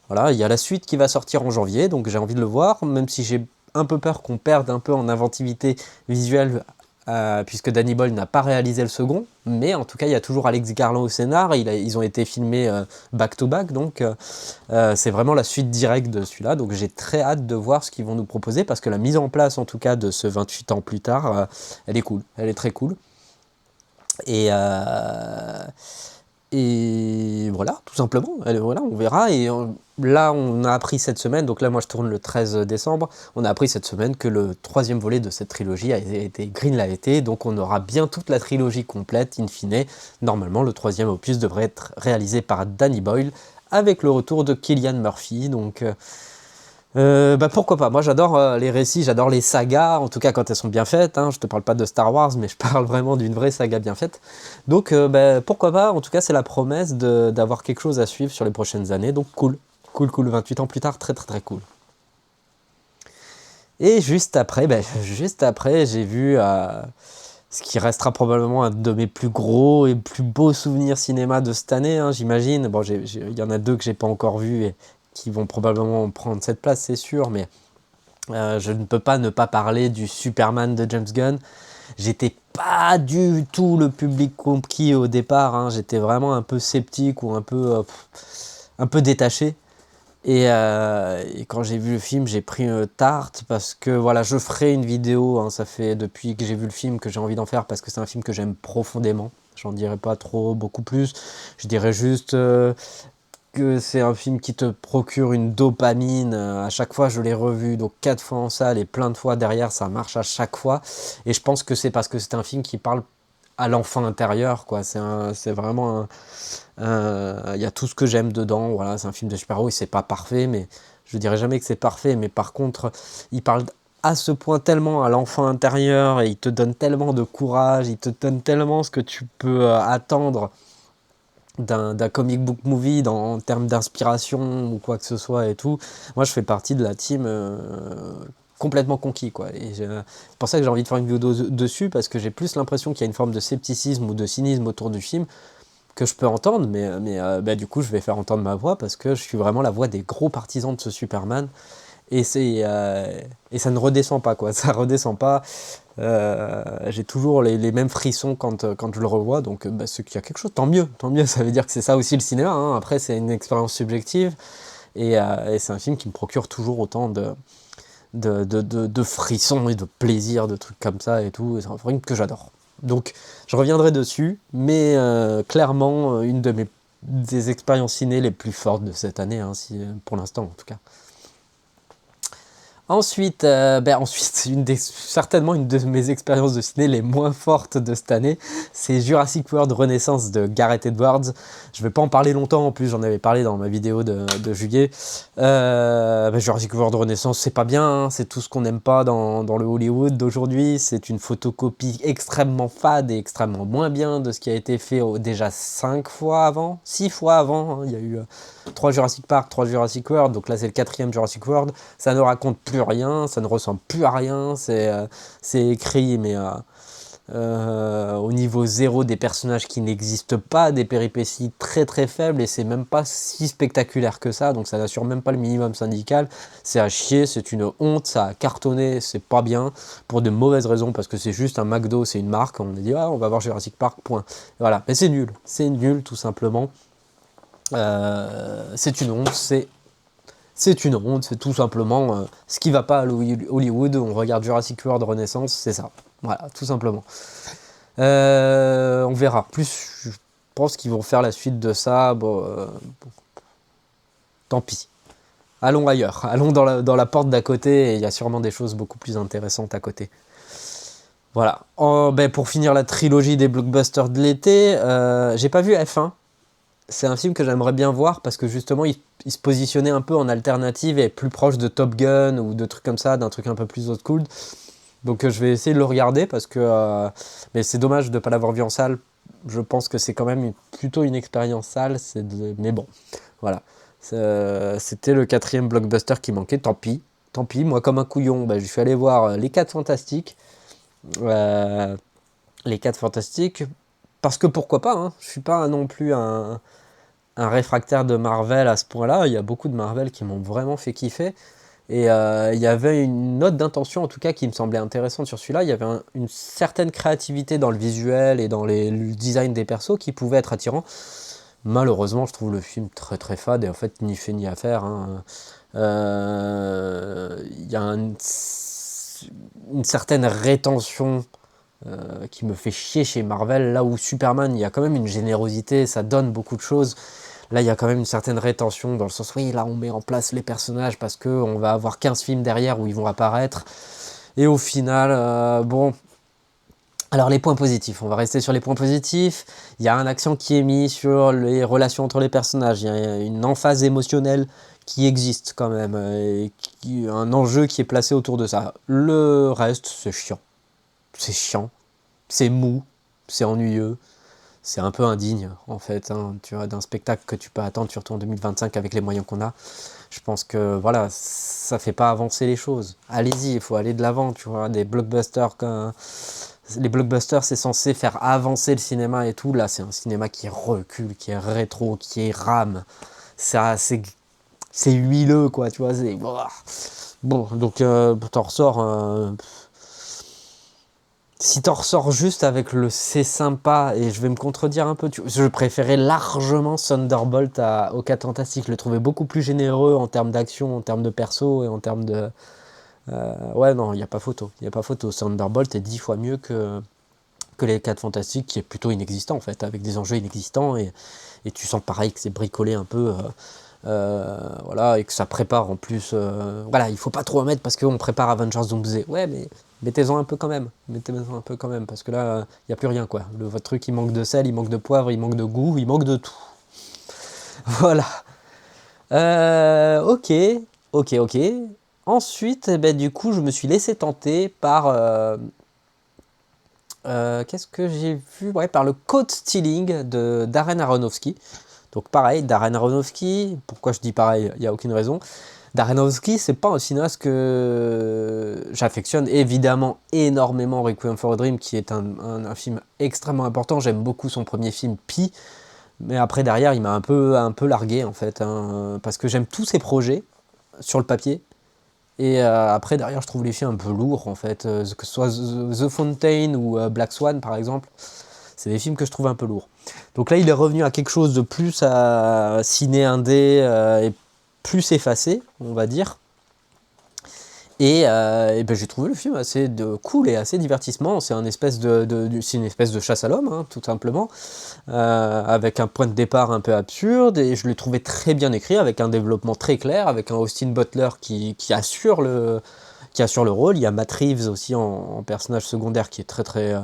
Voilà, il y a la suite qui va sortir en janvier, donc j'ai envie de le voir, même si j'ai un peu peur qu'on perde un peu en inventivité visuelle, puisque Danny Boyle n'a pas réalisé le second, mais en tout cas il y a toujours Alex Garland au scénar, ils ont été filmés back to back, donc c'est vraiment la suite directe de celui-là, donc j'ai très hâte de voir ce qu'ils vont nous proposer, parce que la mise en place en tout cas de ce 28 ans plus tard, elle est cool, elle est très cool. Et, voilà, tout simplement. Voilà, on verra. Et là, on a appris cette semaine, donc là, moi, je tourne le 13 décembre. On a appris cette semaine que le 3e volet de cette trilogie a été greenlighté. Donc, on aura bien toute la trilogie complète, in fine. Normalement, le 3e opus devrait être réalisé par Danny Boyle, avec le retour de Cillian Murphy. Donc, bah pourquoi pas, moi j'adore les récits, j'adore les sagas, en tout cas quand elles sont bien faites, hein. Je te parle pas de Star Wars, mais je parle vraiment d'une vraie saga bien faite. Donc bah, pourquoi pas, en tout cas c'est la promesse d'avoir quelque chose à suivre sur les prochaines années, donc cool, cool, 28 ans plus tard, très très très cool. Et juste après, bah, juste après j'ai vu ce qui restera probablement un de mes plus gros et plus beaux souvenirs cinéma de cette année, hein, j'imagine. Bon, il y en a deux que j'ai pas encore vus et qui vont probablement prendre cette place, c'est sûr, mais je ne peux pas ne pas parler du Superman de James Gunn. J'étais pas du tout le public conquis au départ, hein. J'étais vraiment un peu sceptique ou un peu détaché. Et quand j'ai vu le film, j'ai pris une tarte parce que voilà, je ferai une vidéo, hein, ça fait depuis que j'ai vu le film que j'ai envie d'en faire parce que c'est un film que j'aime profondément. J'en dirai pas trop, beaucoup plus. Je dirais juste que c'est un film qui te procure une dopamine. À chaque fois, je l'ai revu, donc 4 fois en salle et plein de fois derrière, ça marche à chaque fois. Et je pense que c'est parce que c'est un film qui parle à l'enfant intérieur, quoi. C'est vraiment il y a tout ce que j'aime dedans. Voilà, c'est un film de super-héros, c'est pas parfait, mais je dirais jamais que c'est parfait, mais par contre, il parle à ce point tellement à l'enfant intérieur, et il te donne tellement de courage, il te donne tellement ce que tu peux attendre d'un comic book movie en termes d'inspiration ou quoi que ce soit et tout. Moi, je fais partie de la team complètement conquis, quoi. Et c'est pour ça que j'ai envie de faire une vidéo dessus, parce que j'ai plus l'impression qu'il y a une forme de scepticisme ou de cynisme autour du film que je peux entendre, mais bah, du coup, je vais faire entendre ma voix, parce que je suis vraiment la voix des gros partisans de ce Superman. Et ça ne redescend pas, quoi. Ça redescend pas. J'ai toujours les mêmes frissons quand je le revois, donc bah, c'est qu'il y a quelque chose, tant mieux, ça veut dire que c'est ça aussi le cinéma, hein. Après, c'est une expérience subjective, et c'est un film qui me procure toujours autant de frissons et de plaisir, de trucs comme ça et tout. C'est un film que j'adore. Donc, je reviendrai dessus, mais clairement, une des expériences ciné les plus fortes de cette année, hein, pour l'instant en tout cas. Ensuite, certainement une de mes expériences de ciné les moins fortes de cette année, c'est Jurassic World Renaissance de Gareth Edwards. Je vais pas en parler longtemps, en plus j'en avais parlé dans ma vidéo de juillet. Jurassic World Renaissance, c'est pas bien, hein, c'est tout ce qu'on n'aime pas dans le Hollywood d'aujourd'hui. C'est une photocopie extrêmement fade et extrêmement moins bien de ce qui a été fait déjà 6 fois avant, hein. Il y a eu 3 Jurassic Park, 3 Jurassic World, donc là c'est le 4e Jurassic World. Ça ne raconte plus rien, ça ne ressemble plus à rien, c'est écrit mais au niveau zéro, des personnages qui n'existent pas, des péripéties très très faibles, et c'est même pas si spectaculaire que ça, donc ça n'assure même pas le minimum syndical. C'est à chier, c'est une honte, ça a cartonné, c'est pas bien, pour de mauvaises raisons, parce que c'est juste un McDo, c'est une marque, on a dit ah, on va voir Jurassic Park, point. Voilà, mais c'est nul tout simplement. C'est une honte, c'est une honte, c'est tout simplement ce qui va pas à Hollywood. On regarde Jurassic World Renaissance, c'est ça. Voilà, tout simplement. On verra. Plus, je pense qu'ils vont faire la suite de ça. Bon, tant pis. Allons ailleurs. Allons dans la porte d'à côté, et il y a sûrement des choses beaucoup plus intéressantes à côté. Voilà. Pour finir la trilogie des blockbusters de l'été, j'ai pas vu F1. C'est un film que j'aimerais bien voir, parce que justement il se positionnait un peu en alternative et plus proche de Top Gun ou de trucs comme ça, d'un truc un peu plus old school. Donc je vais essayer de le regarder, parce que mais c'est dommage de ne pas l'avoir vu en salle. Je pense que c'est quand même plutôt une expérience salle, mais bon, voilà. C'était le 4e blockbuster qui manquait, tant pis. Moi comme un couillon, je suis allé voir Les 4 Fantastiques. Les 4 Fantastiques, parce que pourquoi pas, hein. Je suis pas non plus un réfractaire de Marvel à ce point-là. Il y a beaucoup de Marvel qui m'ont vraiment fait kiffer. Et il y avait une note d'intention, en tout cas, qui me semblait intéressante sur celui-là. Il y avait une certaine créativité dans le visuel et dans le design des persos qui pouvait être attirant. Malheureusement, je trouve le film très très fade, et en fait, ni fait ni à faire, hein. Il y a une certaine rétention qui me fait chier chez Marvel, là où Superman, il y a quand même une générosité, ça donne beaucoup de choses. Là, il y a quand même une certaine rétention, dans le sens, oui, là, on met en place les personnages parce qu'on va avoir 15 films derrière où ils vont apparaître. Et au final, bon... Alors, les points positifs, on va rester sur les points positifs. Il y a un accent qui est mis sur les relations entre les personnages. Il y a une emphase émotionnelle qui existe quand même, et un enjeu qui est placé autour de ça. Le reste, c'est chiant. C'est chiant, c'est mou, c'est ennuyeux. C'est un peu indigne, en fait, hein, tu vois, d'un spectacle que tu peux attendre, surtout en 2025 avec les moyens qu'on a. Je pense que, voilà, ça fait pas avancer les choses. Allez-y, il faut aller de l'avant, tu vois, des blockbusters. Les blockbusters, c'est censé faire avancer le cinéma et tout. Là, c'est un cinéma qui recule, qui est rétro, qui rame. C'est huileux, quoi, tu vois. Bon, donc, t'en ressors... Si t'en ressors juste avec le c'est sympa, et je vais me contredire un peu, je préférais largement Thunderbolt au 4 Fantastiques. Je le trouvais beaucoup plus généreux en termes d'action, en termes de perso et en termes de... ouais, non, il n'y a pas photo. Il n'y a pas photo. Thunderbolt est 10 fois mieux que les 4 Fantastiques, qui est plutôt inexistant en fait, avec des enjeux inexistants, et tu sens pareil que c'est bricolé un peu... voilà, et que ça prépare en plus... voilà, il faut pas trop en mettre parce qu'on prépare Avengers Doomsday. Ouais, mais mettez-en un peu quand même. Mettez-en un peu quand même, parce que là, il n'y a plus rien, quoi. Votre truc, il manque de sel, il manque de poivre, il manque de goût, il manque de tout. Voilà. Ok. Ok, ok. Ensuite, eh ben, du coup, je me suis laissé tenter par... qu'est-ce que j'ai vu? Ouais, par le Code Stealing de Darren Aronofsky. Donc pareil, Darren Aronofsky, pourquoi je dis pareil? Il n'y a aucune raison. Darren Aronofsky, c'est pas un cinéaste que j'affectionne évidemment énormément. Requiem for a Dream, qui est un film extrêmement important. J'aime beaucoup son premier film, Pi. Mais après, derrière, il m'a un peu largué, en fait, hein, parce que j'aime tous ses projets sur le papier. Et après, derrière, je trouve les films un peu lourds, en fait. Que ce soit The Fountain ou Black Swan, par exemple. C'est des films que je trouve un peu lourds. Donc là, il est revenu à quelque chose de plus ciné indé et plus effacé, on va dire. Et ben, j'ai trouvé le film assez cool et assez divertissement. C'est c'est une espèce de chasse à l'homme, hein, tout simplement, avec un point de départ un peu absurde. Et je l'ai trouvé très bien écrit, avec un développement très clair, avec un Austin Butler qui assure le rôle. Il y a Matt Reeves aussi en personnage secondaire qui est très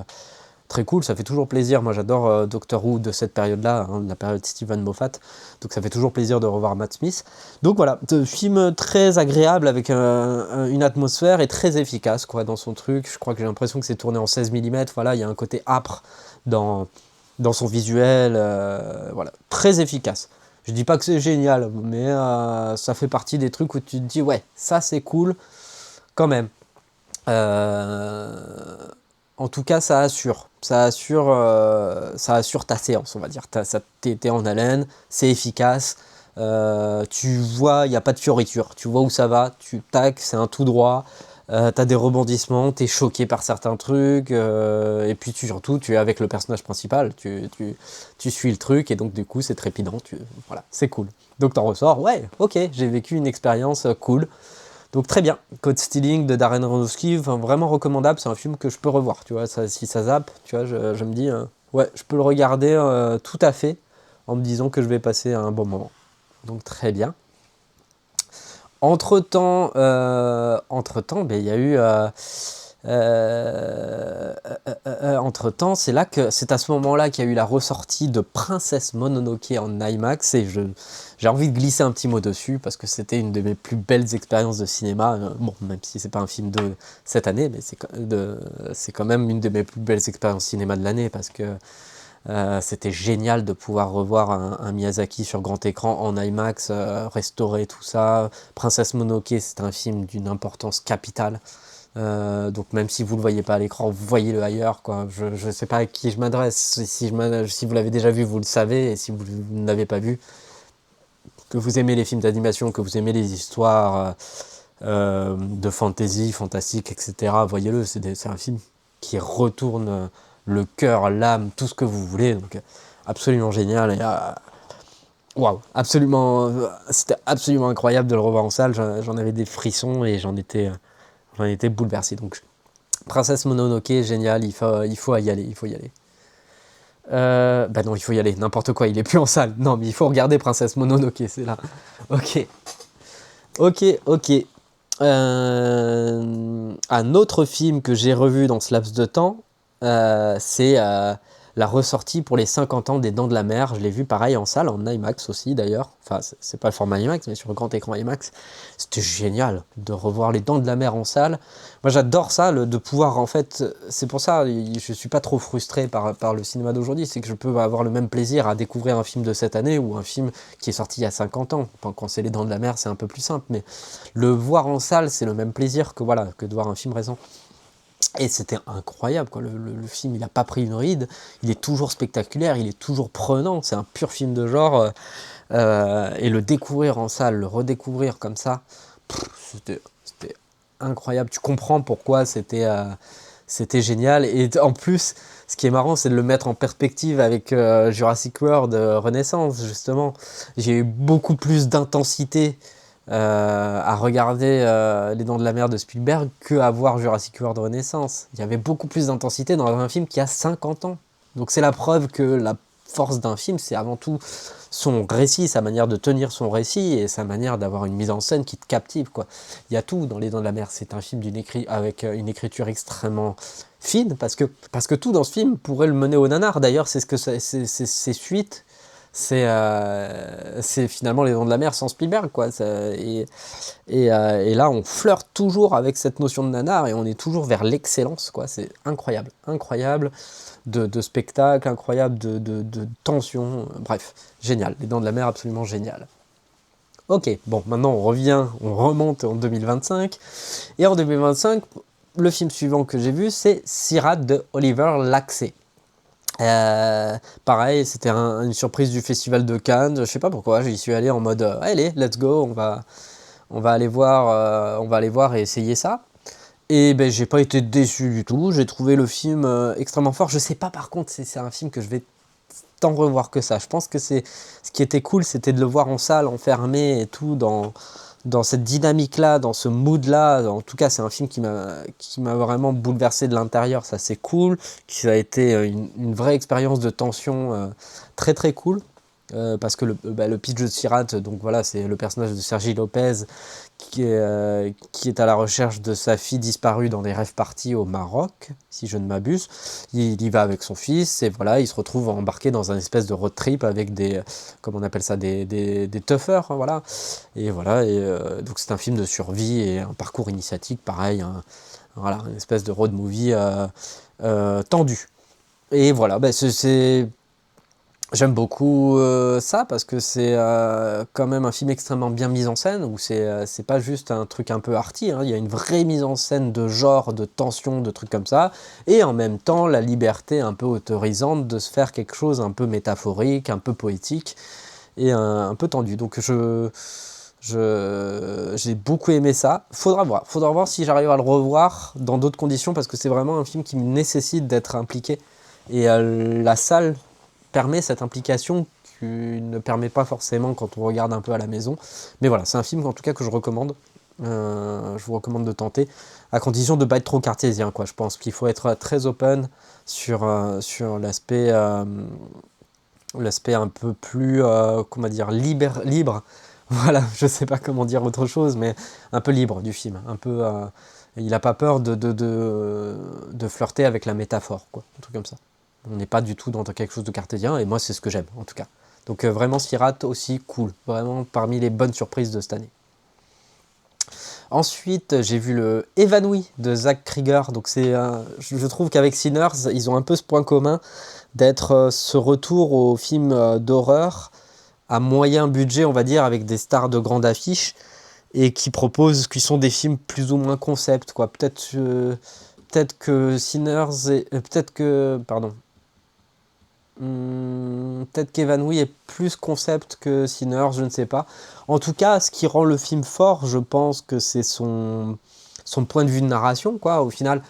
cool. Ça fait toujours plaisir. Moi, j'adore Doctor Who de cette période-là, hein, la période Steven Moffat. Donc, ça fait toujours plaisir de revoir Matt Smith. Donc, voilà, film très agréable avec une atmosphère et très efficace quoi, dans son truc. Je crois que j'ai l'impression que c'est tourné en 16 mm. Voilà, il y a un côté âpre dans son visuel. Voilà, très efficace. Je dis pas que c'est génial, mais ça fait partie des trucs où tu te dis, ouais, ça c'est cool quand même. Euh, En tout cas, ça assure ta séance, on va dire. T'es en haleine, c'est efficace. Tu vois, il n'y a pas de fioriture. Tu vois où ça va, tu tac, c'est un tout droit. T'as des rebondissements, t'es choqué par certains trucs. Et puis surtout, tu es avec le personnage principal. Tu suis le truc et donc du coup, c'est trépidant. Voilà, c'est cool. Donc t'en ressors, ouais, ok, j'ai vécu une expérience cool. Donc très bien, Code Stealing de Darren Aronofsky, enfin, vraiment recommandable, c'est un film que je peux revoir, tu vois, si ça zappe, tu vois, je me dis, ouais, je peux le regarder tout à fait, en me disant que je vais passer un bon moment. Donc très bien. Entre-temps, ben, il y a eu... entre-temps, c'est à ce moment-là qu'il y a eu la ressortie de Princesse Mononoke en IMAX et j'ai envie de glisser un petit mot dessus parce que c'était une de mes plus belles expériences de cinéma. Bon, même si c'est pas un film de cette année, mais c'est quand même une de mes plus belles expériences cinéma de l'année parce que c'était génial de pouvoir revoir un Miyazaki sur grand écran en IMAX, restaurer tout ça. Princesse Mononoke, c'est un film d'une importance capitale. Donc même si vous ne le voyez pas à l'écran, vous voyez-le ailleurs, quoi. Je ne sais pas à qui je m'adresse. Si vous l'avez déjà vu, vous le savez. Et si vous ne l'avez pas vu, que vous aimez les films d'animation, que vous aimez les histoires de fantasy, fantastique, etc., voyez-le. C'est un film qui retourne le cœur, l'âme, tout ce que vous voulez. Donc absolument génial. Et waouh, absolument, c'était absolument incroyable de le revoir en salle. J'en avais des frissons et j'en étais bouleversé. Donc Princesse Mononoke, génial, il faut y aller, il faut y aller. Bah non, il faut y aller, n'importe quoi, il est plus en salle. Non, mais il faut regarder Princesse Mononoke, c'est là. Ok, ok. Un autre film que j'ai revu dans ce laps de temps, c'est la ressortie pour les 50 ans des Dents de la Mer. Je l'ai vu pareil en salle, en IMAX aussi d'ailleurs. Enfin, c'est pas le format IMAX, mais sur le grand écran IMAX. C'était génial de revoir les Dents de la Mer en salle. Moi j'adore ça, de pouvoir en fait... C'est pour ça, je suis pas trop frustré par le cinéma d'aujourd'hui. C'est que je peux avoir le même plaisir à découvrir un film de cette année ou un film qui est sorti il y a 50 ans. Enfin, quand c'est les Dents de la Mer, c'est un peu plus simple. Mais le voir en salle, c'est le même plaisir que de voir un film récent. Et c'était incroyable, quoi. Le film, il n'a pas pris une ride, il est toujours spectaculaire, il est toujours prenant, c'est un pur film de genre. Et le découvrir en salle, le redécouvrir comme ça, c'était incroyable. Tu comprends pourquoi c'était génial. Et en plus, ce qui est marrant, c'est de le mettre en perspective avec Jurassic World Renaissance, justement. J'ai eu beaucoup plus d'intensité à regarder Les Dents de la Mer de Spielberg que à voir Jurassic World Renaissance. Il y avait beaucoup plus d'intensité dans un film qui a 50 ans. Donc c'est la preuve que la force d'un film, c'est avant tout son récit, sa manière de tenir son récit et sa manière d'avoir une mise en scène qui te captive, quoi. Il y a tout dans Les Dents de la Mer. C'est un film avec une écriture extrêmement fine parce que tout dans ce film pourrait le mener au nanar. D'ailleurs, c'est ce que ses suites c'est finalement Les Dents de la Mer sans Spielberg, quoi. Et là, on flirte toujours avec cette notion de nanar et on est toujours vers l'excellence, quoi. C'est incroyable, incroyable de spectacle, incroyable de tension. Bref, génial. Les Dents de la Mer, absolument génial. Ok, bon, maintenant on remonte en 2025. Et en 2025, le film suivant que j'ai vu, c'est Sirat de Oliver Laxé. Pareil, c'était une surprise du Festival de Cannes. Je sais pas pourquoi, j'y suis allé en mode allez, let's go, on va aller voir, on va aller voir et essayer ça. Et ben j'ai pas été déçu du tout. J'ai trouvé le film extrêmement fort. Je sais pas par contre, c'est un film que je vais tant revoir que ça. Je pense que c'est ce qui était cool, c'était de le voir en salle, enfermé et tout dans cette dynamique-là, dans ce mood-là. En tout cas, c'est un film qui m'a vraiment bouleversé de l'intérieur. Ça, c'est cool. Ça a été une vraie expérience de tension très très cool. Parce que le pitch de Sirat, donc voilà, c'est le personnage de Sergi Lopez qui est à la recherche de sa fille disparue dans des rêves parties au Maroc, si je ne m'abuse. Il y va avec son fils et voilà, il se retrouve embarqué dans un espèce de road trip avec des, comment on appelle ça, des toughers, hein, voilà. Et voilà, donc c'est un film de survie et un parcours initiatique, pareil, voilà, une espèce de road movie tendu. Et voilà, j'aime beaucoup ça parce que c'est quand même un film extrêmement bien mis en scène où c'est pas juste un truc un peu arty, hein. Il y a une vraie mise en scène de genre, de tension, de trucs comme ça, et en même temps la liberté un peu autorisante de se faire quelque chose un peu métaphorique, un peu poétique et un peu tendu. Donc j'ai beaucoup aimé ça. Faudra voir si j'arrive à le revoir dans d'autres conditions parce que c'est vraiment un film qui nécessite d'être impliqué et la salle permet cette implication qui ne permet pas forcément quand on regarde un peu à la maison. Mais voilà, c'est un film en tout cas que je recommande. Je vous recommande de tenter, à condition de ne pas être trop cartésien, quoi. Je pense qu'il faut être très open sur l'aspect un peu plus, comment dire, libre. Voilà, je sais pas comment dire autre chose, mais un peu libre du film. Un peu, il n'a pas peur de flirter avec la métaphore, quoi. Un truc comme ça. On n'est pas du tout dans quelque chose de cartésien, et moi c'est ce que j'aime en tout cas. Donc vraiment Sirat aussi cool, vraiment parmi les bonnes surprises de cette année. Ensuite j'ai vu le Évanoui de Zach Krieger, donc je trouve qu'avec Sinners ils ont un peu ce point commun d'être ce retour au film d'horreur à moyen budget on va dire avec des stars de grande affiche et qui sont des films plus ou moins concept quoi. Peut-être que Sinners peut-être que pardon. Peut-être qu'Evanoui est plus concept que Sinners, je ne sais pas. En tout cas, ce qui rend le film fort, je pense que c'est son point de vue de narration, quoi. Au final,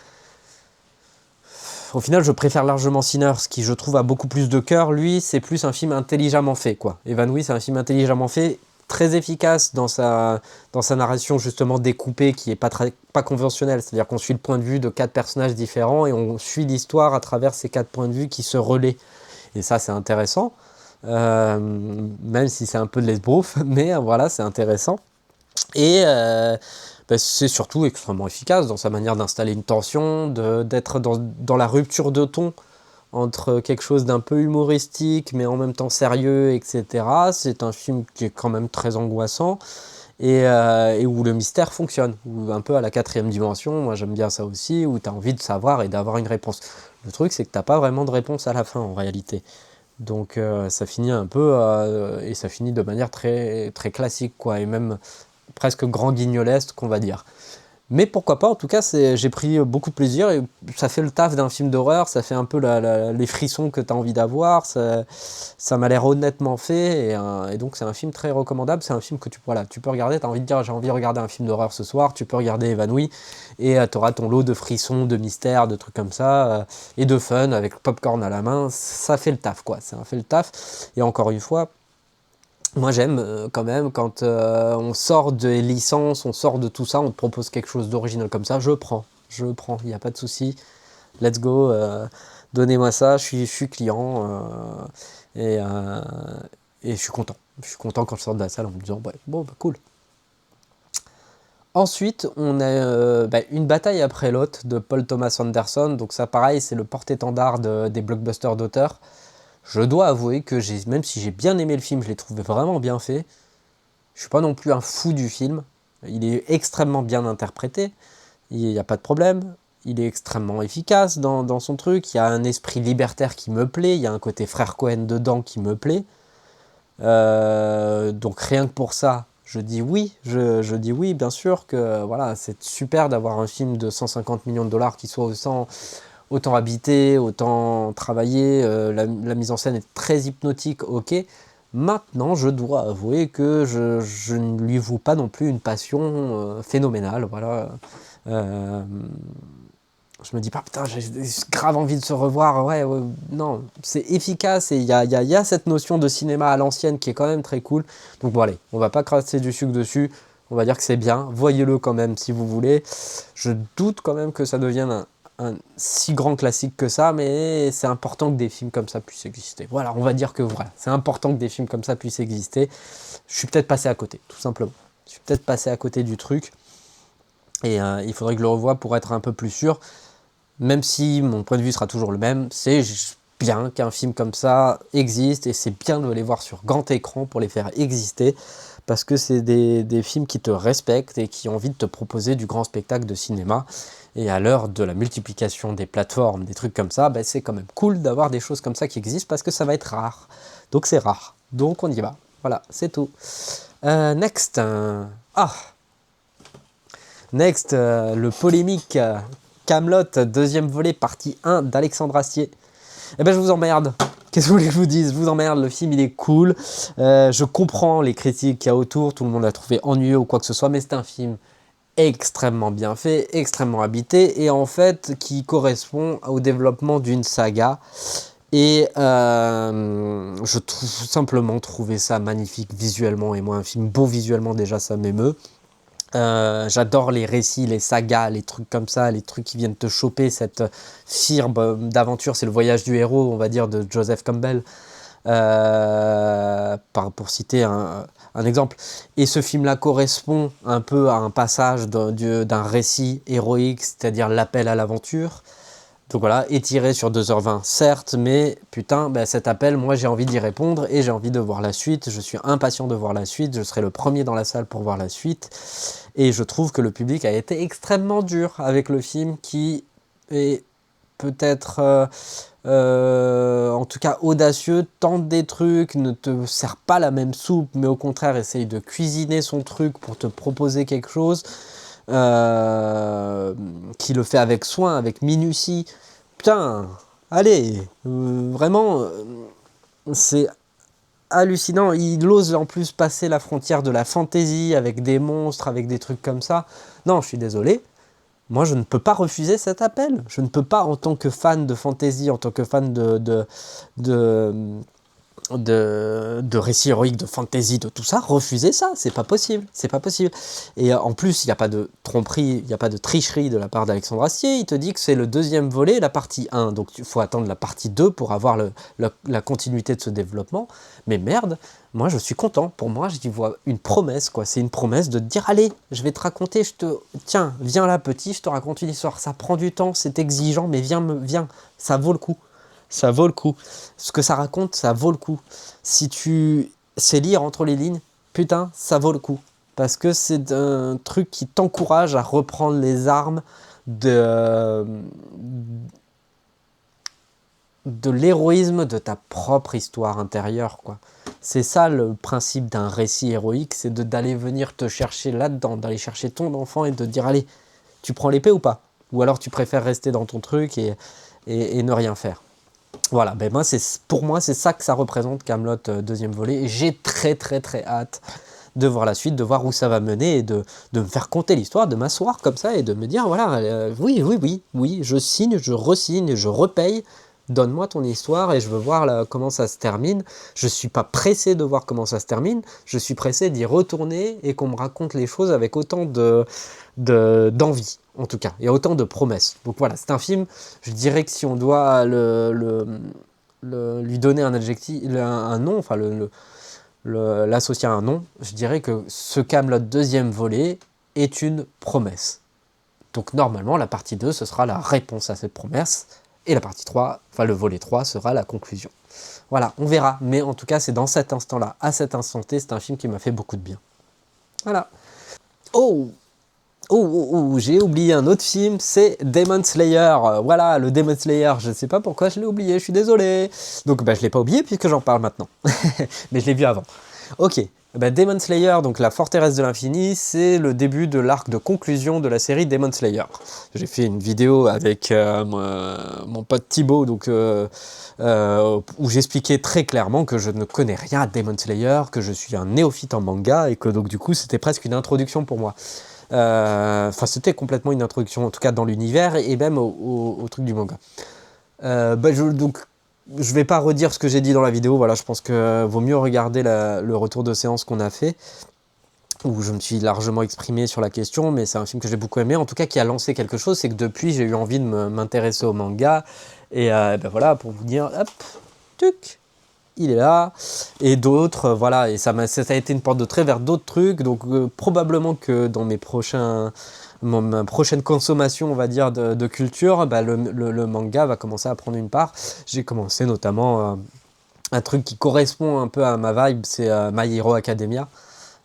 je préfère largement Sinners, qui je trouve a beaucoup plus de cœur. Lui, c'est plus un film intelligemment fait, quoi. Evanoui, c'est un film intelligemment fait, très efficace dans sa narration justement découpée, qui est pas conventionnelle. C'est-à-dire qu'on suit le point de vue de 4 personnages différents et on suit l'histoire à travers ces 4 points de vue qui se relaient. Et ça, c'est intéressant, même si c'est un peu de l'esbrouf, mais voilà, c'est intéressant. Et c'est surtout extrêmement efficace dans sa manière d'installer une tension, d'être dans la rupture de ton entre quelque chose d'un peu humoristique, mais en même temps sérieux, etc. C'est un film qui est quand même très angoissant et où le mystère fonctionne, ou un peu à la 4e dimension, moi j'aime bien ça aussi, où tu as envie de savoir et d'avoir une réponse. Le truc, c'est que t'as pas vraiment de réponse à la fin en réalité. Donc ça finit un peu, et ça finit de manière très, très classique, quoi, et même presque grand guignolesque, qu'on va dire. Mais pourquoi pas, en tout cas, j'ai pris beaucoup de plaisir et ça fait le taf d'un film d'horreur, ça fait un peu les frissons que tu as envie d'avoir, ça m'a l'air honnêtement fait et donc c'est un film très recommandable, c'est un film que tu peux regarder, tu as envie de dire j'ai envie de regarder un film d'horreur ce soir, tu peux regarder Évanoui et tu auras ton lot de frissons, de mystères, de trucs comme ça et de fun avec popcorn à la main, ça fait le taf quoi, ça fait le taf et encore une fois, moi j'aime quand même quand on sort des licences, on sort de tout ça, on te propose quelque chose d'original comme ça, je prends, il n'y a pas de souci, let's go, donnez-moi ça, je suis client et, euh, et je suis content. Je suis content quand je sors de la salle en me disant ouais, bon bah cool. Ensuite, on a une bataille après l'autre de Paul Thomas Anderson, donc ça pareil, c'est le porte-étendard des blockbusters d'auteur. Je dois avouer que même si j'ai bien aimé le film, je l'ai trouvé vraiment bien fait, je suis pas non plus un fou du film. Il est extrêmement bien interprété, il n'y a pas de problème. Il est extrêmement efficace dans son truc, il y a un esprit libertaire qui me plaît, il y a un côté frère Cohen dedans qui me plaît. Donc rien que pour ça, je dis oui, je dis oui, bien sûr que voilà, c'est super d'avoir un film de 150 millions de dollars qui soit autant habité, autant travaillé, la mise en scène est très hypnotique, ok. Maintenant, je dois avouer que je ne lui voue pas non plus une passion phénoménale, voilà. Euh, je me dis pas, putain, j'ai grave envie de se revoir, ouais, non, c'est efficace et il y a cette notion de cinéma à l'ancienne qui est quand même très cool. Donc bon, allez, on va pas crasser du sucre dessus, on va dire que c'est bien, voyez-le quand même si vous voulez. Je doute quand même que ça devienne un si grand classique que ça, mais c'est important que des films comme ça puissent exister. Voilà, on va dire que voilà, c'est important que des films comme ça puissent exister. Je suis peut-être passé à côté, tout simplement. Je suis peut-être passé à côté du truc, et il faudrait que je le revoie pour être un peu plus sûr. Même si mon point de vue sera toujours le même, c'est bien qu'un film comme ça existe, et c'est bien de les voir sur grand écran pour les faire exister, parce que c'est des films qui te respectent et qui ont envie de te proposer du grand spectacle de cinéma. Et à l'heure de la multiplication des plateformes, des trucs comme ça, c'est quand même cool d'avoir des choses comme ça qui existent, parce que ça va être rare. Donc c'est rare. Donc on y va. Voilà, c'est tout. Next. Next, le polémique Kaamelott, deuxième volet, partie 1 d'Alexandre Astier. Eh ben je vous emmerde. Qu'est-ce que vous voulez que je vous dise? Je vous emmerde, le film il est cool. Je comprends les critiques qu'il y a autour, tout le monde l'a trouvé ennuyeux ou quoi que ce soit, mais c'est un film extrêmement bien fait, extrêmement habité, et en fait qui correspond au développement d'une saga. Et je trouve simplement trouvé ça magnifique visuellement, et moi un film beau visuellement déjà ça m'émeut. J'adore les récits, les sagas, les trucs comme ça, les trucs qui viennent te choper, cette fibre d'aventure. C'est le voyage du héros, on va dire, de Joseph Campbell, pour citer un exemple. Et ce film-là correspond un peu à un passage d'un récit héroïque, c'est-à-dire l'appel à l'aventure. Donc voilà, étiré sur 2h20, certes, mais putain, cet appel, moi j'ai envie d'y répondre et j'ai envie de voir la suite. Je suis impatient de voir la suite, je serai le premier dans la salle pour voir la suite. Et je trouve que le public a été extrêmement dur avec le film, qui est peut-être, en tout cas audacieux, tente des trucs, ne te sert pas la même soupe, mais au contraire essaye de cuisiner son truc pour te proposer quelque chose. Qui le fait avec soin, avec minutie. Putain, allez, vraiment, c'est hallucinant. Il ose en plus passer la frontière de la fantaisie avec des monstres, avec des trucs comme ça. Non, je suis désolé. Moi, je ne peux pas refuser cet appel. Je ne peux pas, en tant que fan de fantasy, en tant que fan de récits héroïques, de fantasy, de tout ça, refuser ça, c'est pas possible, c'est pas possible. Et en plus, il n'y a pas de tromperie, il n'y a pas de tricherie de la part d'Alexandre Astier, il te dit que c'est le deuxième volet, la partie 1, donc il faut attendre la partie 2 pour avoir la continuité de ce développement, mais merde, moi je suis content, pour moi j'y vois une promesse, quoi. C'est une promesse de te dire, allez, je vais te raconter, tiens, viens là petit, je te raconte une histoire, ça prend du temps, c'est exigeant, mais viens, ça vaut le coup. Ça vaut le coup. Ce que ça raconte, ça vaut le coup. Si tu sais lire entre les lignes, putain, ça vaut le coup. Parce que c'est un truc qui t'encourage à reprendre les armes de l'héroïsme de ta propre histoire intérieure, quoi. C'est ça le principe d'un récit héroïque, c'est d'aller venir te chercher là-dedans, d'aller chercher ton enfant et de dire, allez, tu prends l'épée ou pas? Ou alors tu préfères rester dans ton truc et ne rien faire. Voilà, pour moi, c'est ça que ça représente, Kaamelott, deuxième volet. Et j'ai très hâte de voir la suite, de voir où ça va mener et de me faire conter l'histoire, de m'asseoir comme ça et de me dire, voilà, oui, je signe, je resigne, je repaye. Donne-moi ton histoire et je veux voir comment ça se termine. Je ne suis pas pressé de voir comment ça se termine. Je suis pressé d'y retourner et qu'on me raconte les choses avec autant d'envie, en tout cas, et autant de promesses. Donc voilà, c'est un film, je dirais que si on doit lui donner un adjectif, un nom, enfin l'associer à un nom, je dirais que ce Kaamelott deuxième volet est une promesse. Donc normalement, la partie 2, ce sera la réponse à cette promesse. Et la partie 3, enfin le volet 3, sera la conclusion. Voilà, on verra. Mais en tout cas, c'est dans cet instant-là, à cet instant T, c'est un film qui m'a fait beaucoup de bien. Voilà. Oh, j'ai oublié un autre film, c'est Demon Slayer. Voilà, le Demon Slayer, je ne sais pas pourquoi je l'ai oublié, je suis désolé. Donc je ne l'ai pas oublié puisque j'en parle maintenant. Mais je l'ai vu avant. Ok, Demon Slayer, donc la forteresse de l'infini, c'est le début de l'arc de conclusion de la série Demon Slayer. J'ai fait une vidéo avec mon pote Thibaut, donc, où j'expliquais très clairement que je ne connais rien à Demon Slayer, que je suis un néophyte en manga, et que donc du coup c'était presque une introduction pour moi. Enfin, c'était complètement une introduction, en tout cas dans l'univers et même au truc du manga. Donc, je vais pas redire ce que j'ai dit dans la vidéo. Voilà, je pense que vaut mieux regarder le retour de séance qu'on a fait, où je me suis largement exprimé sur la question. Mais c'est un film que j'ai beaucoup aimé, en tout cas qui a lancé quelque chose. C'est que depuis, j'ai eu envie de m'intéresser au manga. Et voilà, pour vous dire, hop, tuc, il est là, et d'autres, voilà, et ça a été une porte d'entrée vers d'autres trucs, donc probablement que dans ma prochaine consommation, on va dire, de culture, le manga va commencer à prendre une part. J'ai commencé notamment un truc qui correspond un peu à ma vibe, c'est My Hero Academia,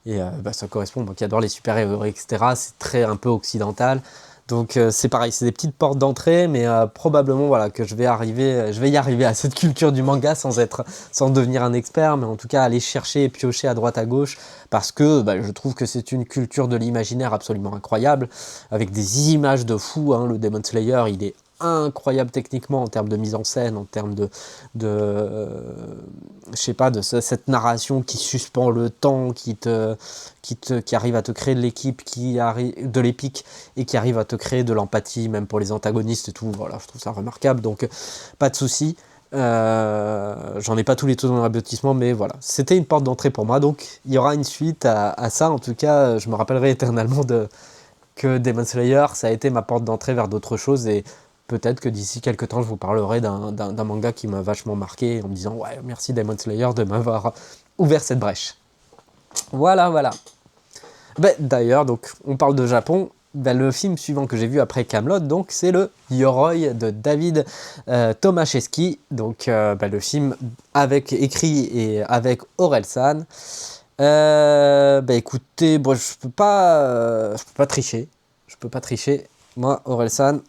et ça correspond, moi qui adore les super-héros, etc., c'est très un peu occidental. Donc c'est pareil, c'est des petites portes d'entrée, mais probablement voilà, que je vais y arriver à cette culture du manga sans devenir un expert, mais en tout cas aller chercher et piocher à droite à gauche, parce que je trouve que c'est une culture de l'imaginaire absolument incroyable, avec des images de fou, hein. Le Demon Slayer, il est incroyable techniquement en termes de mise en scène, en termes je sais pas, de cette narration qui suspend le temps, qui arrive à te créer de l'équipe, de l'épique, et qui arrive à te créer de l'empathie, même pour les antagonistes et tout. Voilà, je trouve ça remarquable, donc pas de souci. J'en ai pas tous les taux dans l'aboutissement, mais voilà, c'était une porte d'entrée pour moi, donc il y aura une suite à ça. En tout cas, je me rappellerai éternellement que Demon Slayer, ça a été ma porte d'entrée vers d'autres choses, et peut-être que d'ici quelques temps, je vous parlerai d'un manga qui m'a vachement marqué, en me disant « Ouais, merci Demon Slayer de m'avoir ouvert cette brèche. » Voilà. D'ailleurs, donc, on parle de Japon. Le film suivant que j'ai vu après Kaamelott, donc, c'est le Yoroi de David Tomaszewski. Donc, le film écrit et avec Orelsan. Écoutez, je peux pas tricher. Je peux pas tricher. Moi, Orelsan,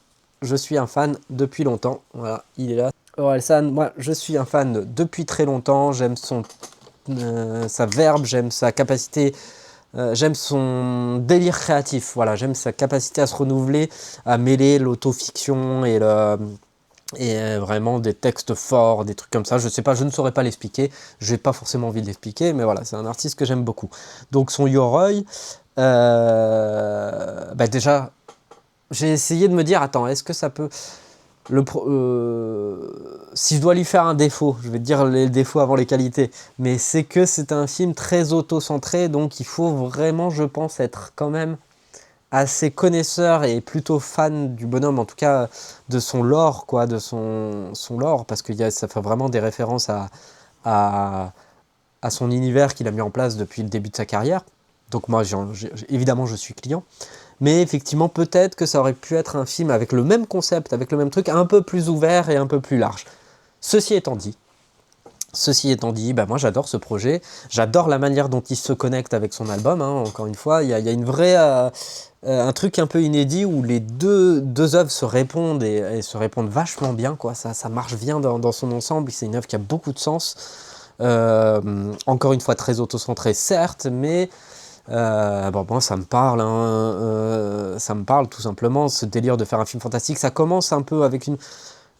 je suis un fan depuis longtemps. Voilà, il est là. Orelsan, moi, je suis un fan depuis très longtemps. J'aime sa verbe, j'aime sa capacité, j'aime son délire créatif. Voilà, j'aime sa capacité à se renouveler, à mêler l'autofiction et vraiment des textes forts, des trucs comme ça. Je sais pas, je ne saurais pas l'expliquer. J'ai pas forcément envie de l'expliquer, mais voilà, c'est un artiste que j'aime beaucoup. Donc son Yoroi, déjà, j'ai essayé de me dire, attends, est-ce que ça peut... si je dois lui faire un défaut, je vais te dire les défauts avant les qualités, mais c'est que c'est un film très auto-centré, donc il faut vraiment, je pense, être quand même assez connaisseur et plutôt fan du bonhomme, en tout cas de son lore, quoi, de son lore, parce que ça fait vraiment des références à son univers qu'il a mis en place depuis le début de sa carrière. Donc moi, évidemment, je suis client. Mais effectivement, peut-être que ça aurait pu être un film avec le même concept, avec le même truc, un peu plus ouvert et un peu plus large. Ceci étant dit, moi j'adore ce projet, j'adore la manière dont il se connecte avec son album, hein. Encore une fois, il y a une vraie, un truc un peu inédit où les deux œuvres se répondent et se répondent vachement bien, quoi. Ça marche bien dans son ensemble, c'est une œuvre qui a beaucoup de sens. Encore une fois, très auto-centrée, certes, mais moi ça me parle, hein, ça me parle tout simplement, ce délire de faire un film fantastique. Ça commence un peu avec une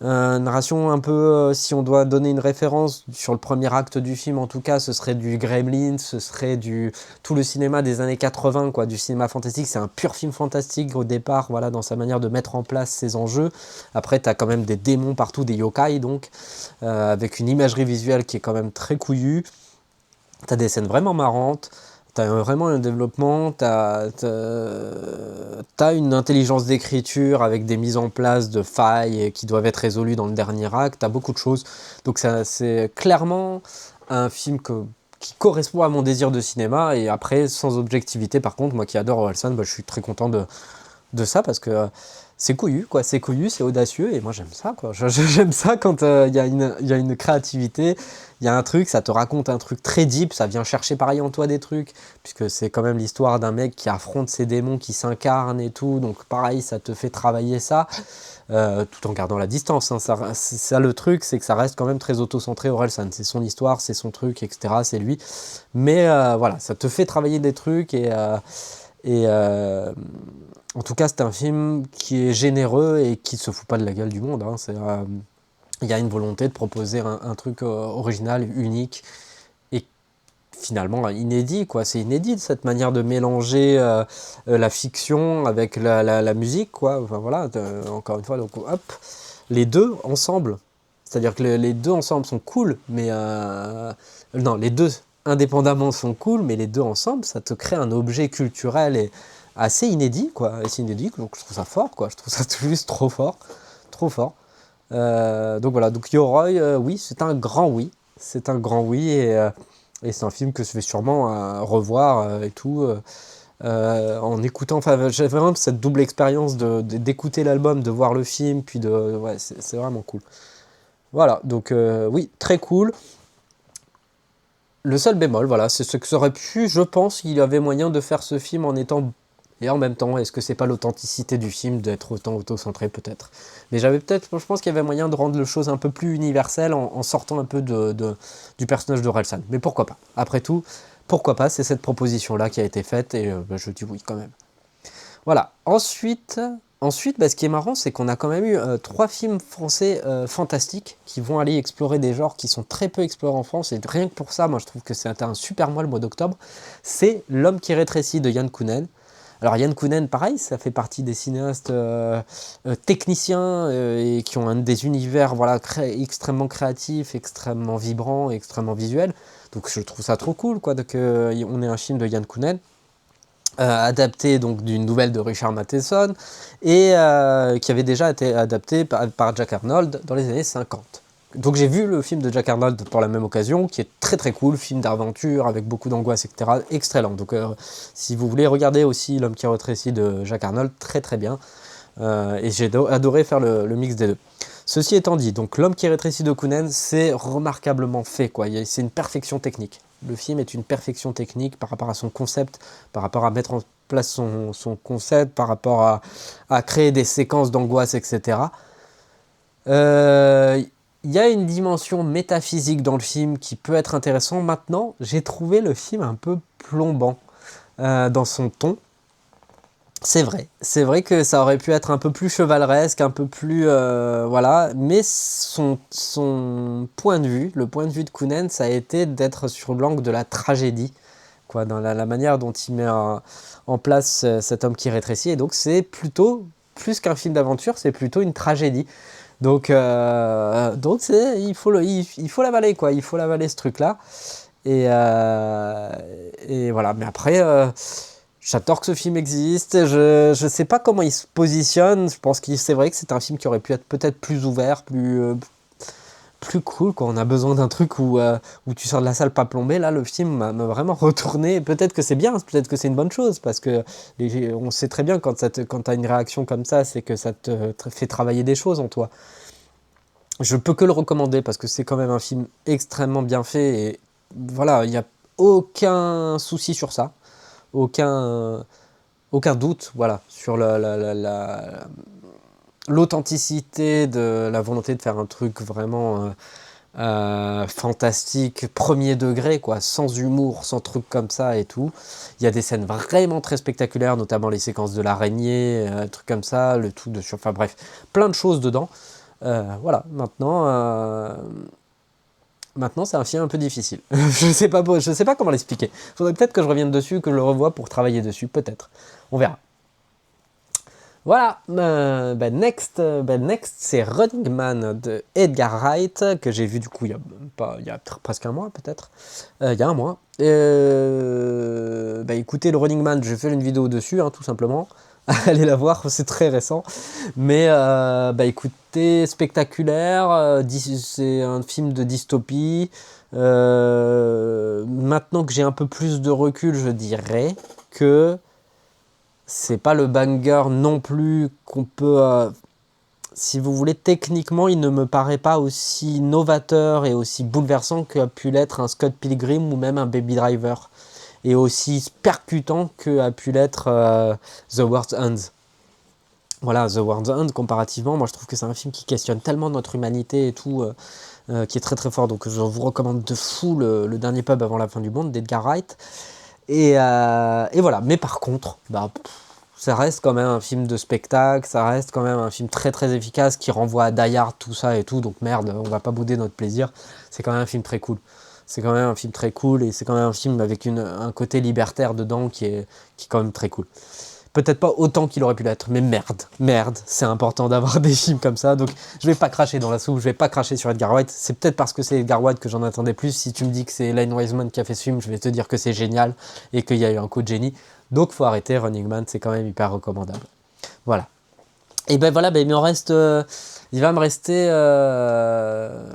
narration un peu, si on doit donner une référence sur le premier acte du film, en tout cas ce serait du Gremlins, ce serait tout le cinéma des années 80, quoi, du cinéma fantastique. C'est un pur film fantastique au départ, voilà, dans sa manière de mettre en place ses enjeux. Après t'as quand même des démons partout, des yokai, donc avec une imagerie visuelle qui est quand même très couillue. T'as des scènes vraiment marrantes, t'as vraiment un développement, t'as une intelligence d'écriture avec des mises en place de failles qui doivent être résolues dans le dernier acte, t'as beaucoup de choses. Donc c'est clairement un film qui correspond à mon désir de cinéma. Et après, sans objectivité, par contre, moi qui adore Orelsan, je suis très content de ça, parce que c'est couillu, quoi, c'est couillu, c'est audacieux, et moi j'aime ça, quoi. J'aime ça quand il y a une créativité, il y a un truc, ça te raconte un truc très deep, ça vient chercher pareil en toi des trucs, puisque c'est quand même l'histoire d'un mec qui affronte ses démons, qui s'incarne et tout, donc pareil, ça te fait travailler ça, tout en gardant la distance, hein. C'est ça le truc, c'est que ça reste quand même très auto-centré, Orelsan, c'est son histoire, c'est son truc, etc., c'est lui, mais voilà, ça te fait travailler des trucs, et en tout cas, c'est un film qui est généreux et qui se fout pas de la gueule du monde, hein. Il y a une volonté de proposer un truc original, unique et finalement inédit, quoi. C'est inédit cette manière de mélanger la fiction avec la musique, quoi. Enfin voilà, encore une fois, donc hop, les deux ensemble. C'est-à-dire que les deux ensemble sont cool, mais non, les deux indépendamment sont cool, mais les deux ensemble, ça te crée un objet culturel et assez inédit, quoi. Assez inédit, donc je trouve ça fort, quoi. Je trouve ça juste trop fort, trop fort. Donc voilà, donc Yoroi, oui, c'est un grand oui. C'est un grand oui, et c'est un film que je vais sûrement revoir et tout. En écoutant, enfin, j'ai vraiment cette double expérience d'écouter l'album, de voir le film, puis de. Ouais, c'est vraiment cool. Voilà, donc oui, très cool. Le seul bémol, voilà, c'est ce que ça aurait pu, je pense, qu'il y avait moyen de faire ce film en étant. Et en même temps, est-ce que c'est pas l'authenticité du film d'être autant auto-centré, peut-être? Mais je pense qu'il y avait moyen de rendre les choses un peu plus universelles en sortant un peu du personnage de Relsan. Mais pourquoi pas? Après tout, pourquoi pas? C'est cette proposition-là qui a été faite, et je dis oui quand même. Voilà. Ensuite, bah, ce qui est marrant, c'est qu'on a quand même eu 3 films français fantastiques qui vont aller explorer des genres qui sont très peu explorés en France. Et rien que pour ça, moi, je trouve que c'est un super mois le mois d'octobre. C'est L'homme qui rétrécit de Yann Kounen. Alors Yann Kounen, pareil, ça fait partie des cinéastes techniciens et qui ont des univers voilà, extrêmement créatifs, extrêmement vibrants, extrêmement visuels. Donc je trouve ça trop cool quoi, qu'on ait un film de Yann Kounen. Adapté donc d'une nouvelle de Richard Matheson et qui avait déjà été adapté par Jack Arnold dans les années 50. Donc j'ai vu le film de Jack Arnold pour la même occasion, qui est très très cool, film d'aventure avec beaucoup d'angoisse, etc. Excellent. Donc si vous voulez regarder aussi L'homme qui rétrécit de Jack Arnold, très très bien. Et j'ai adoré faire le mix des deux. Ceci étant dit, donc L'homme qui rétrécit de Kounen, c'est remarquablement fait, quoi. C'est une perfection technique. Le film est une perfection technique par rapport à son concept, par rapport à mettre en place son concept, par rapport à créer des séquences d'angoisse, etc. Il y a une dimension métaphysique dans le film qui peut être intéressante. Maintenant, j'ai trouvé le film un peu plombant dans son ton. C'est vrai que ça aurait pu être un peu plus chevaleresque, un peu plus voilà, mais son point de vue, le point de vue de Kounen, ça a été d'être sur l'angle de la tragédie, quoi, dans la manière dont il met en place cet homme qui rétrécit, et donc c'est plutôt plus qu'un film d'aventure, c'est plutôt une tragédie. Donc il faut l'avaler quoi, il faut l'avaler ce truc-là, et voilà. Mais après. J'adore que ce film existe, je sais pas comment il se positionne, je pense que c'est vrai que c'est un film qui aurait pu être peut-être plus ouvert, plus cool, quoi. On a besoin d'un truc où tu sors de la salle pas plombé, là le film m'a vraiment retourné, peut-être que c'est bien, peut-être que c'est une bonne chose, parce que on sait très bien quand t'as une réaction comme ça, c'est que ça te fait travailler des choses en toi. Je peux que le recommander, parce que c'est quand même un film extrêmement bien fait, et voilà, il n'y a aucun souci sur ça. Aucun doute voilà, sur l'authenticité de la volonté de faire un truc vraiment fantastique, premier degré, quoi, sans humour, sans truc comme ça et tout. Il y a des scènes vraiment très spectaculaires, notamment les séquences de l'araignée, trucs comme ça, le tout de enfin bref, plein de choses dedans. Voilà, maintenant, c'est un film un peu difficile. Je sais pas comment l'expliquer. Faudrait peut-être que je revienne dessus, que je le revoie pour travailler dessus, peut-être. On verra. Voilà, next c'est Running Man de Edgar Wright, que j'ai vu du coup il y a presque un mois peut-être, il y a un mois. Écoutez, le Running Man, j'ai fait une vidéo dessus, hein, tout simplement. Allez la voir, c'est très récent. Mais écoutez, spectaculaire, c'est un film de dystopie. Maintenant que j'ai un peu plus de recul, je dirais que c'est pas le banger non plus qu'on peut... si vous voulez, techniquement, il ne me paraît pas aussi novateur et aussi bouleversant qu'a pu l'être un Scott Pilgrim ou même un Baby Driver. Et aussi percutant que a pu l'être The World's End. Voilà, The World's End, comparativement, moi je trouve que c'est un film qui questionne tellement notre humanité et tout, qui est très très fort. Donc je vous recommande de fou le dernier pub avant la fin du monde d'Edgar Wright. Et voilà, mais par contre, bah, ça reste quand même un film de spectacle, ça reste quand même un film très très efficace qui renvoie à Die Hard, tout ça et tout, donc merde, on va pas bouder notre plaisir. C'est quand même un film très cool. C'est quand même un film très cool et c'est quand même un film avec un côté libertaire dedans qui est quand même très cool. Peut-être pas autant qu'il aurait pu l'être, mais merde, c'est important d'avoir des films comme ça, donc je vais pas cracher dans la soupe, je vais pas cracher sur Edgar Wright, c'est peut-être parce que c'est Edgar Wright que j'en attendais plus. Si tu me dis que c'est Len Wiseman qui a fait ce film, je vais te dire que c'est génial et qu'il y a eu un coup de génie, donc faut arrêter. Running Man, c'est quand même hyper recommandable. Voilà. Et ben voilà, ben il va me rester,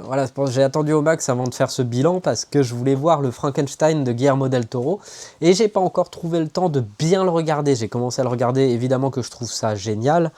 voilà, j'ai attendu au max avant de faire ce bilan parce que je voulais voir le Frankenstein de Guillermo del Toro et j'ai pas encore trouvé le temps de bien le regarder. J'ai commencé à le regarder, évidemment que je trouve ça génial,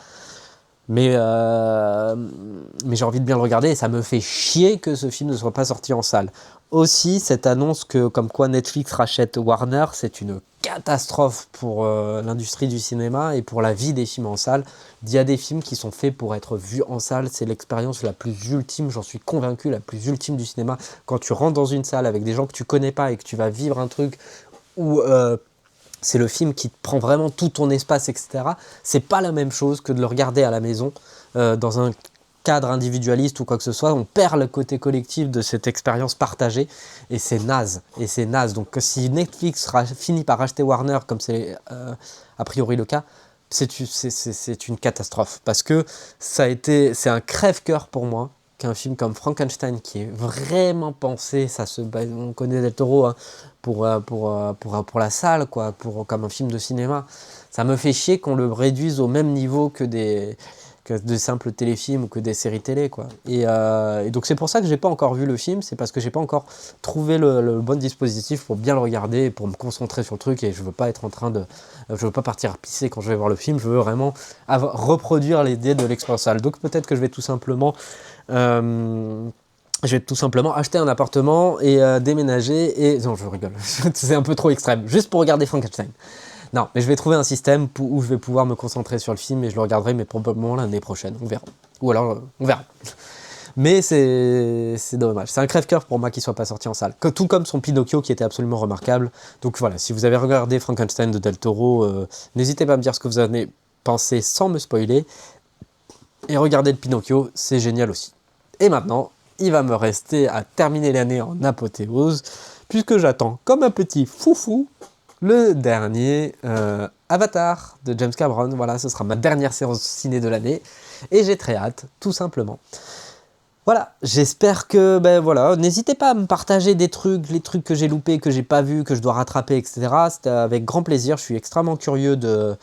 mais j'ai envie de bien le regarder et ça me fait chier que ce film ne soit pas sorti en salle. Aussi, cette annonce que comme quoi Netflix rachète Warner, c'est une catastrophe pour l'industrie du cinéma et pour la vie des films en salle. Il y a des films qui sont faits pour être vus en salle, c'est l'expérience la plus ultime, j'en suis convaincu, la plus ultime du cinéma. Quand tu rentres dans une salle avec des gens que tu connais pas et que tu vas vivre un truc où c'est le film qui te prend vraiment tout ton espace, etc. C'est pas la même chose que de le regarder à la maison, dans un cadre individualiste ou quoi que ce soit. On perd le côté collectif de cette expérience partagée et c'est naze. Donc si Netflix finit par racheter Warner, comme c'est a priori le cas, c'est une catastrophe parce que c'est un crève-cœur pour moi qu'un film comme Frankenstein qui est vraiment pensé, on connaît Del Toro, hein, pour la salle, quoi, comme un film de cinéma. Ça me fait chier qu'on le réduise au même niveau que de simples téléfilms ou que des séries télé, quoi. Et donc c'est pour ça que j'ai pas encore vu le film, c'est parce que j'ai pas encore trouvé le bon dispositif pour bien le regarder et pour me concentrer sur le truc. Et je veux pas être en train de, je veux pas partir pisser quand je vais voir le film. Je veux vraiment reproduire l'idée de l'expérience salle. Donc peut-être que je vais tout simplement acheter un appartement et déménager et... Non, je rigole, c'est un peu trop extrême, juste pour regarder Frankenstein. Non, mais je vais trouver un système où je vais pouvoir me concentrer sur le film et je le regarderai, mais probablement l'année prochaine, on verra. Ou alors, on verra. Mais c'est dommage, c'est un crève-cœur pour moi qu'il soit pas sorti en salle. Tout comme son Pinocchio qui était absolument remarquable. Donc voilà, si vous avez regardé Frankenstein de Del Toro, n'hésitez pas à me dire ce que vous en avez pensé sans me spoiler. Et regardez le Pinocchio, c'est génial aussi. Et maintenant, il va me rester à terminer l'année en apothéose, puisque j'attends comme un petit foufou le dernier Avatar de James Cameron. Voilà, ce sera ma dernière séance ciné de l'année, et j'ai très hâte, tout simplement. Voilà, j'espère que, ben voilà, n'hésitez pas à me partager les trucs que j'ai loupés, que j'ai pas vus, que je dois rattraper, etc. C'était avec grand plaisir, je suis extrêmement curieux de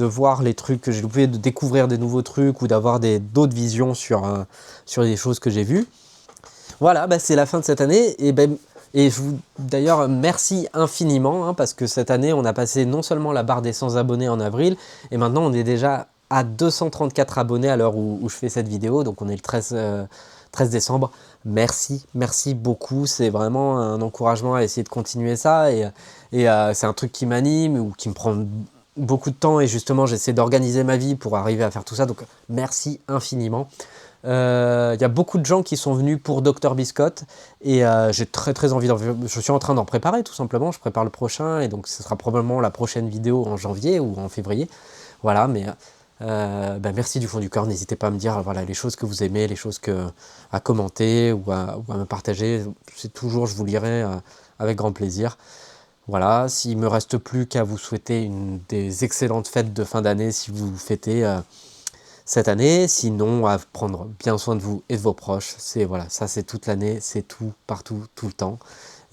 voir les trucs que j'ai loupés, de découvrir des nouveaux trucs ou d'avoir d'autres visions sur des choses que j'ai vues. Voilà, bah c'est la fin de cette année. Et d'ailleurs, merci infiniment, hein, parce que cette année, on a passé non seulement la barre des 100 abonnés en avril, et maintenant on est déjà à 234 abonnés à l'heure où je fais cette vidéo, donc on est le 13 décembre. Merci beaucoup, c'est vraiment un encouragement à essayer de continuer ça, et c'est un truc qui m'anime ou qui me prend beaucoup de temps, et justement j'essaie d'organiser ma vie pour arriver à faire tout ça, donc merci infiniment. Il y a beaucoup de gens qui sont venus pour Dr Biscotte et j'ai très envie je suis en train d'en préparer tout simplement, je prépare le prochain et donc ce sera probablement la prochaine vidéo en janvier ou en février. Voilà, mais merci du fond du cœur, n'hésitez pas à me dire voilà, les choses que vous aimez, les choses à commenter ou à me partager, c'est toujours, je vous lirai avec grand plaisir. Voilà, s'il ne me reste plus qu'à vous souhaiter des excellentes fêtes de fin d'année si vous fêtez cette année, sinon à prendre bien soin de vous et de vos proches, voilà, ça c'est toute l'année, c'est tout, partout, tout le temps,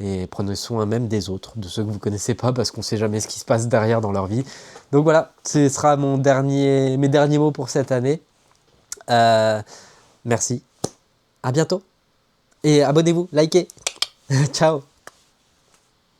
et prenez soin même des autres, de ceux que vous ne connaissez pas, parce qu'on ne sait jamais ce qui se passe derrière dans leur vie. Donc voilà, ce sera mes derniers mots pour cette année. Merci, à bientôt, et abonnez-vous, likez, ciao.